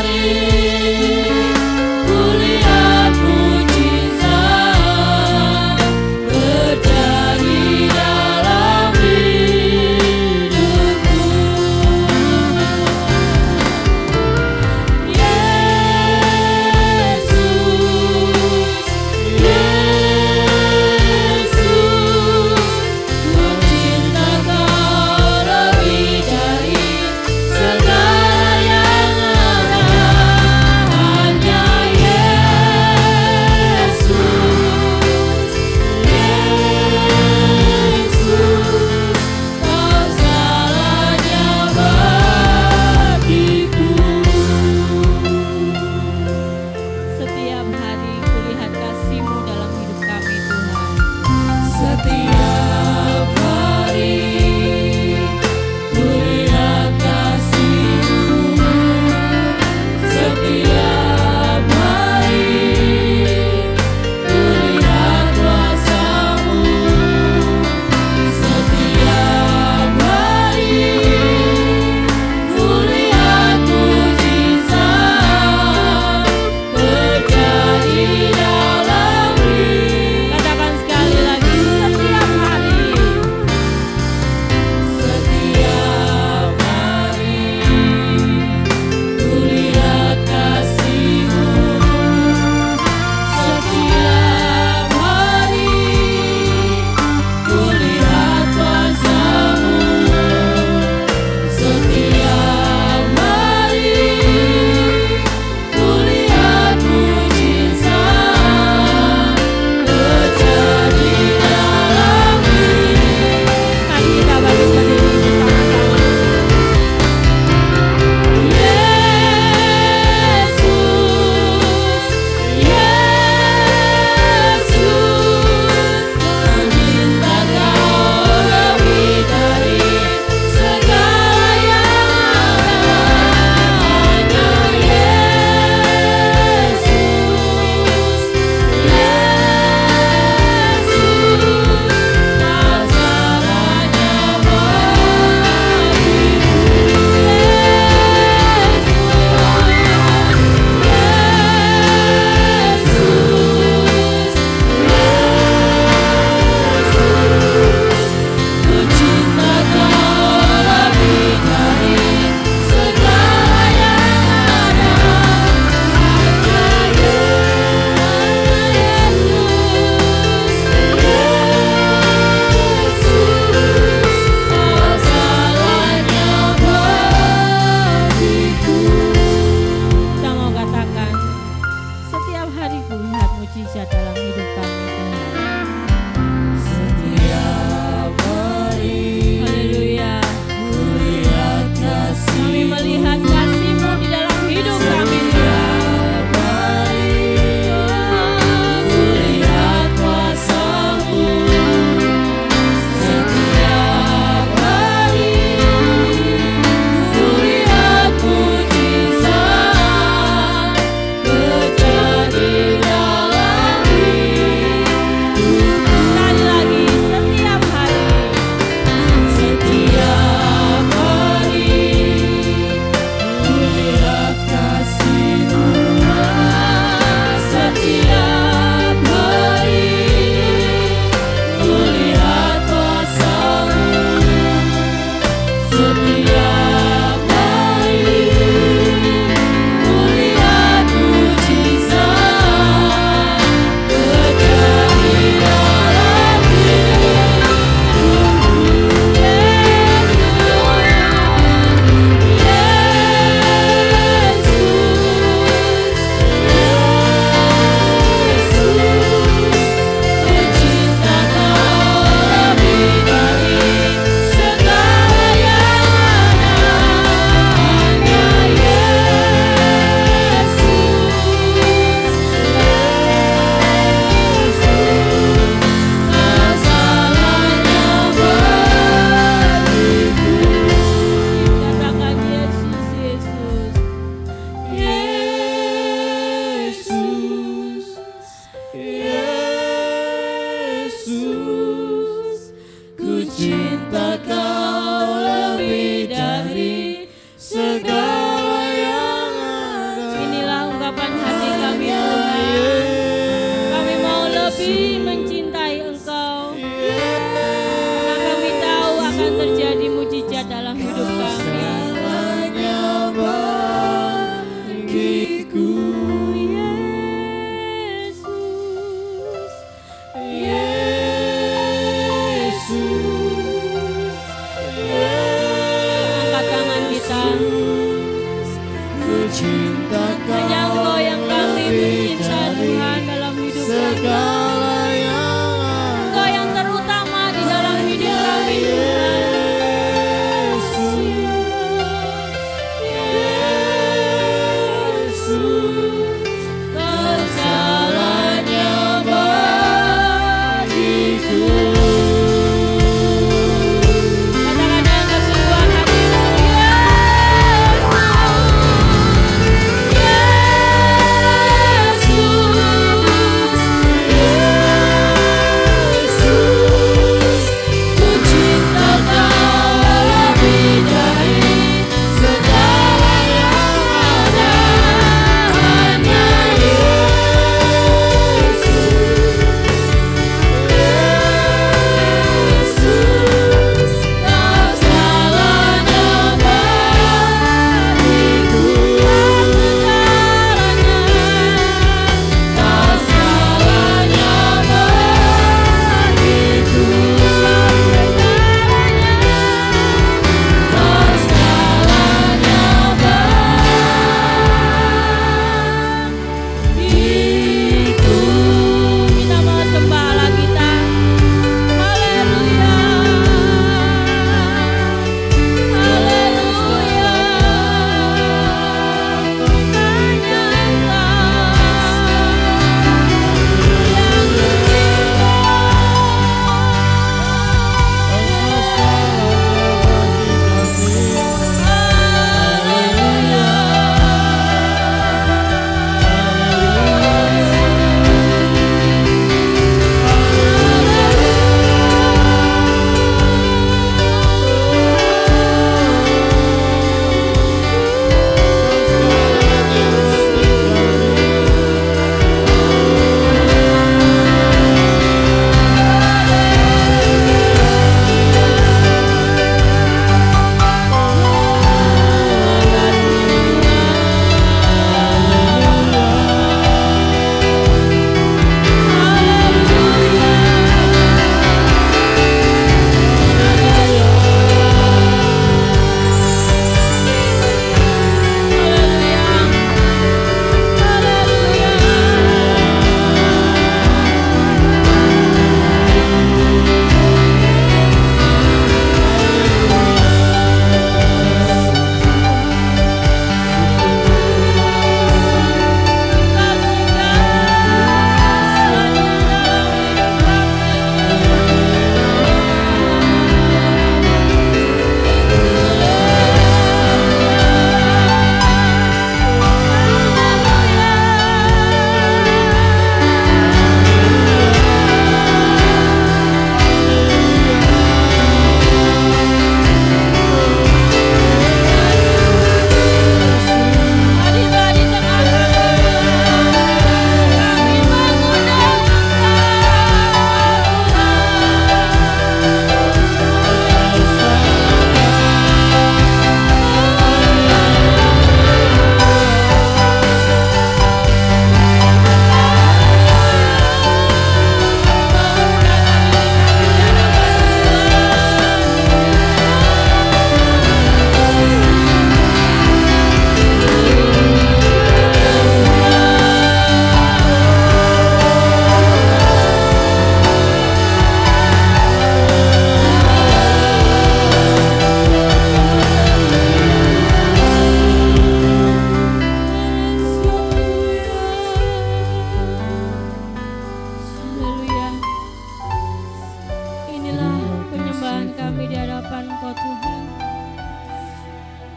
penyembahan kami di hadapan Engkau Tuhan.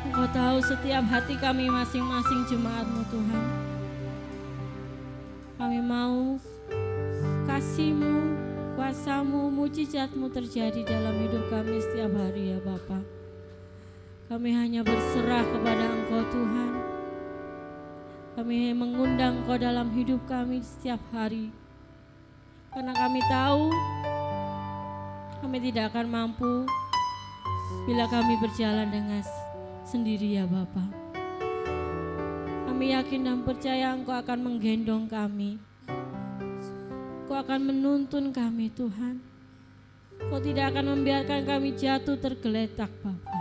Engkau tahu setiap hati kami masing-masing jemaat-Mu Tuhan. Kami mau kasih-Mu, kuasa-Mu, mujizat-Mu terjadi dalam hidup kami setiap hari ya Bapa. Kami hanya berserah kepada Engkau Tuhan. Kami mengundang Engkau dalam hidup kami setiap hari. Karena kami tahu kami tidak akan mampu bila kami berjalan dengan sendiri ya Bapa. Kami yakin dan percaya Engkau akan menggendong kami. Engkau akan menuntun kami Tuhan. Engkau tidak akan membiarkan kami jatuh tergeletak Bapa.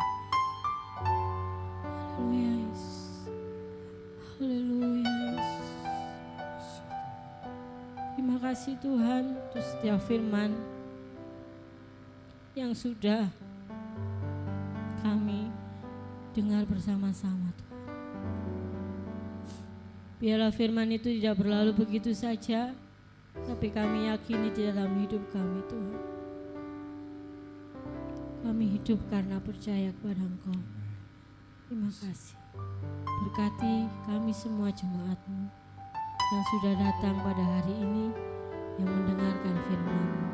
Haleluya Yesus. Haleluya Yesus. Terima kasih Tuhan untuk setiap firman yang sudah kami dengar bersama-sama Tuhan. Biarlah firman itu tidak berlalu begitu saja, tapi kami yakini di dalam hidup kami Tuhan. Kami hidup karena percaya kepada Engkau. Terima kasih. Berkati kami semua jemaat-Mu yang sudah datang pada hari ini, yang mendengarkan firman-Mu.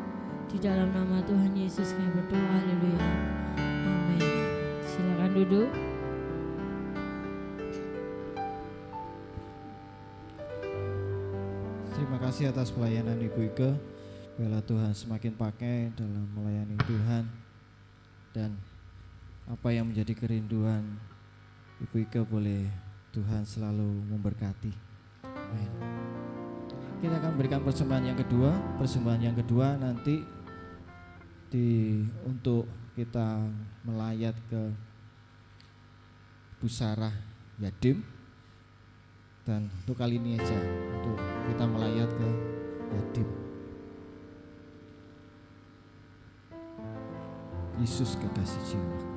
Di dalam nama Tuhan Yesus kami berdoa, haleluya, amin. Silakan duduk. Terima kasih atas pelayanan Ibu Ike. Biarlah Tuhan semakin pakai dalam melayani Tuhan. Dan apa yang menjadi kerinduan Ibu Ike boleh Tuhan selalu memberkati. Amin. Kita akan berikan persembahan yang kedua. Persembahan yang kedua nanti untuk kita melayat ke Pusara Yadim. Dan untuk kali ini aja, untuk kita melayat ke Yadim. Yesus kekasih jiwa.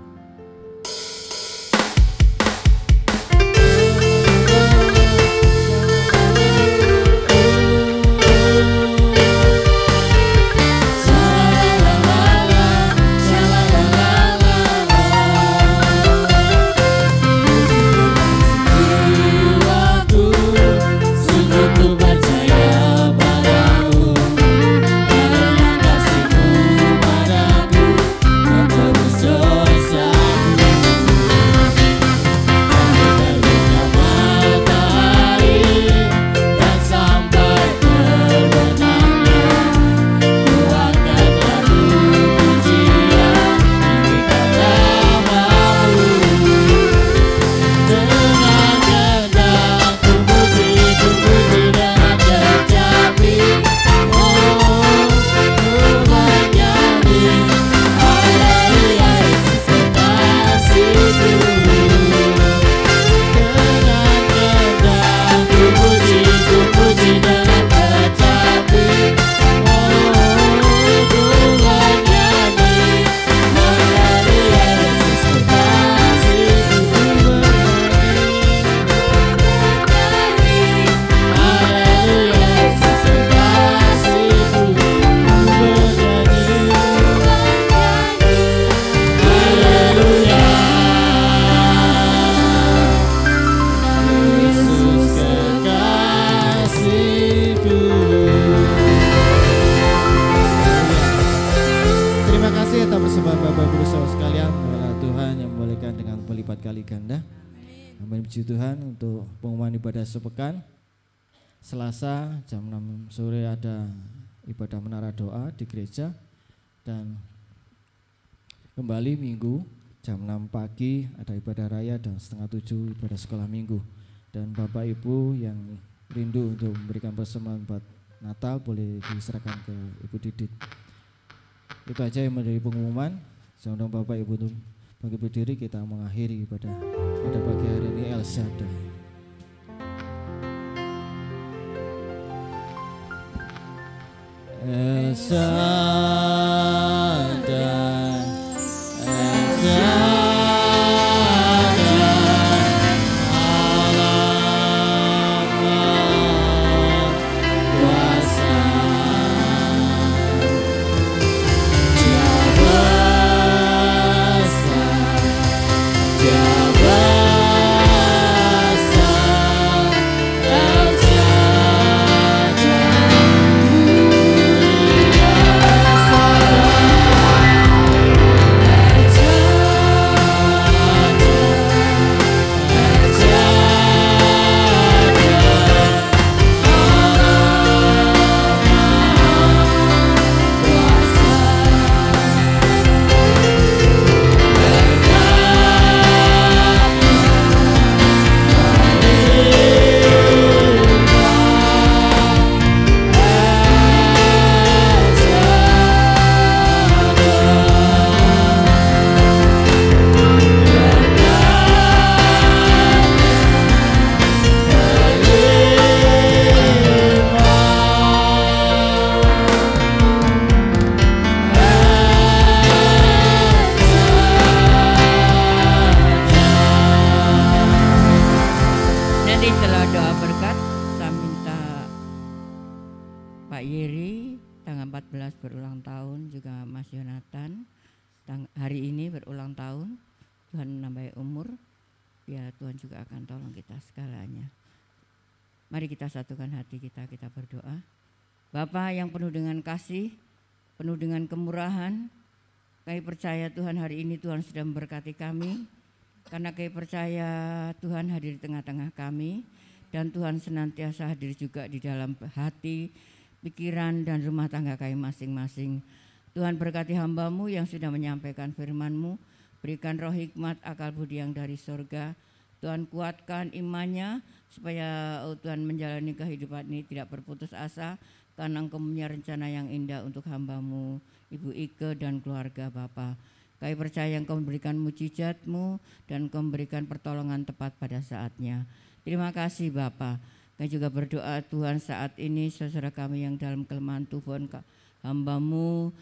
Tuhan untuk pengumuman ibadah sepekan. Selasa jam 6 sore ada ibadah menara doa di gereja, dan kembali Minggu jam 6 pagi ada ibadah raya dan setengah 7 ibadah sekolah minggu. Dan Bapak Ibu yang rindu untuk memberikan persembahan buat Natal boleh diserahkan ke Ibu Didit. Itu aja yang menjadi pengumuman. Saya undang Bapak Ibu untuk bangkit berdiri, kita mengakhiri ibadah pada pagi hari ini El Shaddai. El Shaddai, El Shaddai. Dia juga Mas Yonatan. Hari ini berulang tahun, Tuhan menambah umur, ya Tuhan juga akan tolong kita segalanya. Mari kita satukan hati kita berdoa. Bapa yang penuh dengan kasih, penuh dengan kemurahan, kami percaya Tuhan hari ini Tuhan sudah memberkati kami, karena kami percaya Tuhan hadir di tengah-tengah kami, dan Tuhan senantiasa hadir juga di dalam hati, pikiran dan rumah tangga kami masing-masing. Tuhan berkati hamba-Mu yang sudah menyampaikan firman-Mu, berikan roh hikmat, akal budi yang dari surga. Tuhan kuatkan imannya supaya Tuhan menjalani kehidupan ini tidak berputus asa, karena Engkau punya rencana yang indah untuk hamba-Mu, Ibu Ike dan keluarga Bapa. Kami percaya Engkau memberikan mujizat-Mu dan Engkau memberikan pertolongan tepat pada saatnya. Terima kasih Bapa. Kami juga berdoa Tuhan saat ini saudara kami yang dalam kelemahan tubuh hamba-Mu,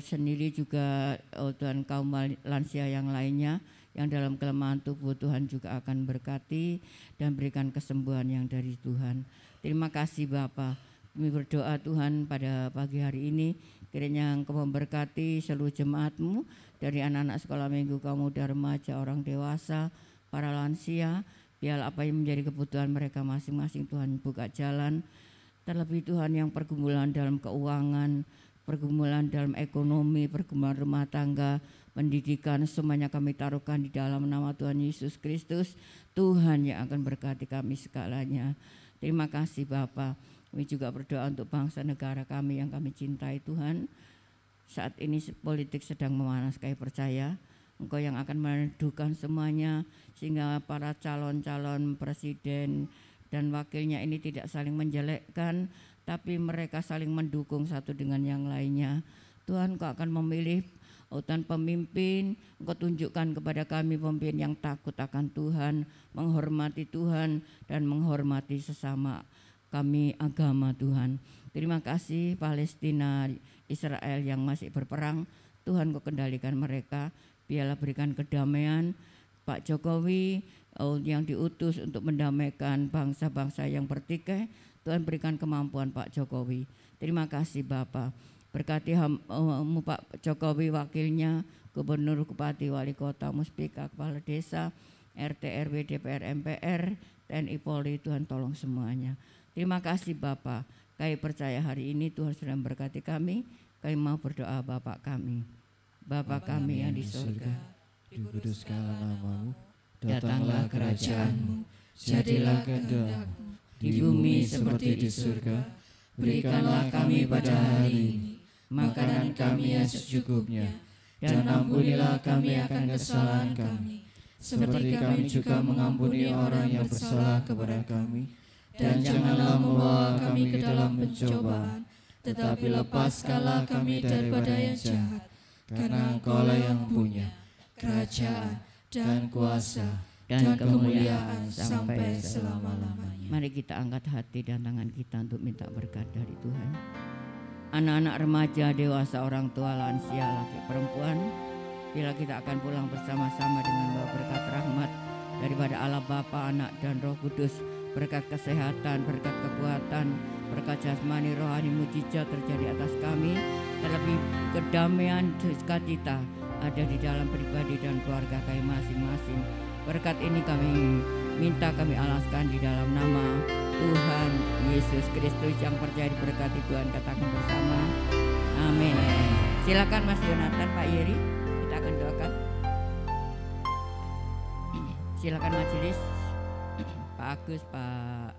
sendiri juga Tuhan kaum lansia yang lainnya yang dalam kelemahan tubuh, Tuhan juga akan berkati dan berikan kesembuhan yang dari Tuhan. Terima kasih Bapa. Kami berdoa Tuhan pada pagi hari ini kiranya Engkau memberkati seluruh jemaat-Mu dari anak-anak sekolah minggu, kaum muda, remaja, orang dewasa, para lansia. Biar apa yang menjadi kebutuhan mereka masing-masing Tuhan buka jalan. Terlebih Tuhan yang pergumulan dalam keuangan, pergumulan dalam ekonomi, pergumulan rumah tangga, pendidikan, semuanya kami taruhkan di dalam nama Tuhan Yesus Kristus. Tuhan yang akan berkati kami segalanya. Terima kasih Bapa. Kami juga berdoa untuk bangsa negara kami yang kami cintai Tuhan. Saat ini politik sedang memanas, kami percaya Engkau yang akan menentukan semuanya, sehingga para calon-calon presiden dan wakilnya ini tidak saling menjelekkan, tapi mereka saling mendukung satu dengan yang lainnya. Tuhan, Engkau akan memilih Tuhan pemimpin, Engkau tunjukkan kepada kami pemimpin yang takut akan Tuhan, menghormati Tuhan dan menghormati sesama kami agama Tuhan. Terima kasih Palestina, Israel yang masih berperang, Tuhan Kau kendalikan mereka, biarlah berikan kedamaian. Pak Jokowi yang diutus untuk mendamaikan bangsa-bangsa yang bertikai, Tuhan berikan kemampuan Pak Jokowi. Terima kasih Bapa. Berkati Pak Jokowi, wakilnya, gubernur, bupati, wali kota, muspika, kepala desa, RT, RW, DPR, MPR, TNI, Polri, Tuhan tolong semuanya. Terima kasih Bapa. Kami percaya hari ini Tuhan sudah memberkati kami. Kami mau berdoa Bapa kami. Bapa kami yang di surga, dikuduskanlah nama-Mu, datanglah kerajaan-Mu, jadilah kehendak-Mu di bumi seperti di surga. Berikanlah kami pada hari ini makanan kami yang secukupnya, dan ampunilah kami akan kesalahan kami, seperti kami juga mengampuni orang yang bersalah kepada kami. Dan janganlah membawa kami ke dalam pencobaan, tetapi lepaskanlah kami daripada yang jahat, karena Engkau-lah yang punya kerajaan dan kuasa dan kemuliaan sampai selama-lamanya. Mari kita angkat hati dan tangan kita untuk minta berkat dari Tuhan. Anak-anak remaja, dewasa, orang tua, lansia, laki perempuan, bila kita akan pulang bersama-sama dengan bawa berkat rahmat daripada Allah Bapa, Anak dan Roh Kudus, berkat kesehatan, berkat kekuatan, berkat jasmani, rohani, mujizat terjadi atas kami, terlebih kedamaian, sukacita ada di dalam pribadi dan keluarga kami masing-masing. Berkat ini kami minta, kami alaskan di dalam nama Tuhan Yesus Kristus yang percaya diberkati Tuhan, katakan bersama amin. Silakan Mas Yonatan, Pak Yeri, kita akan doakan. Silakan majelis, Pak Agus, Pak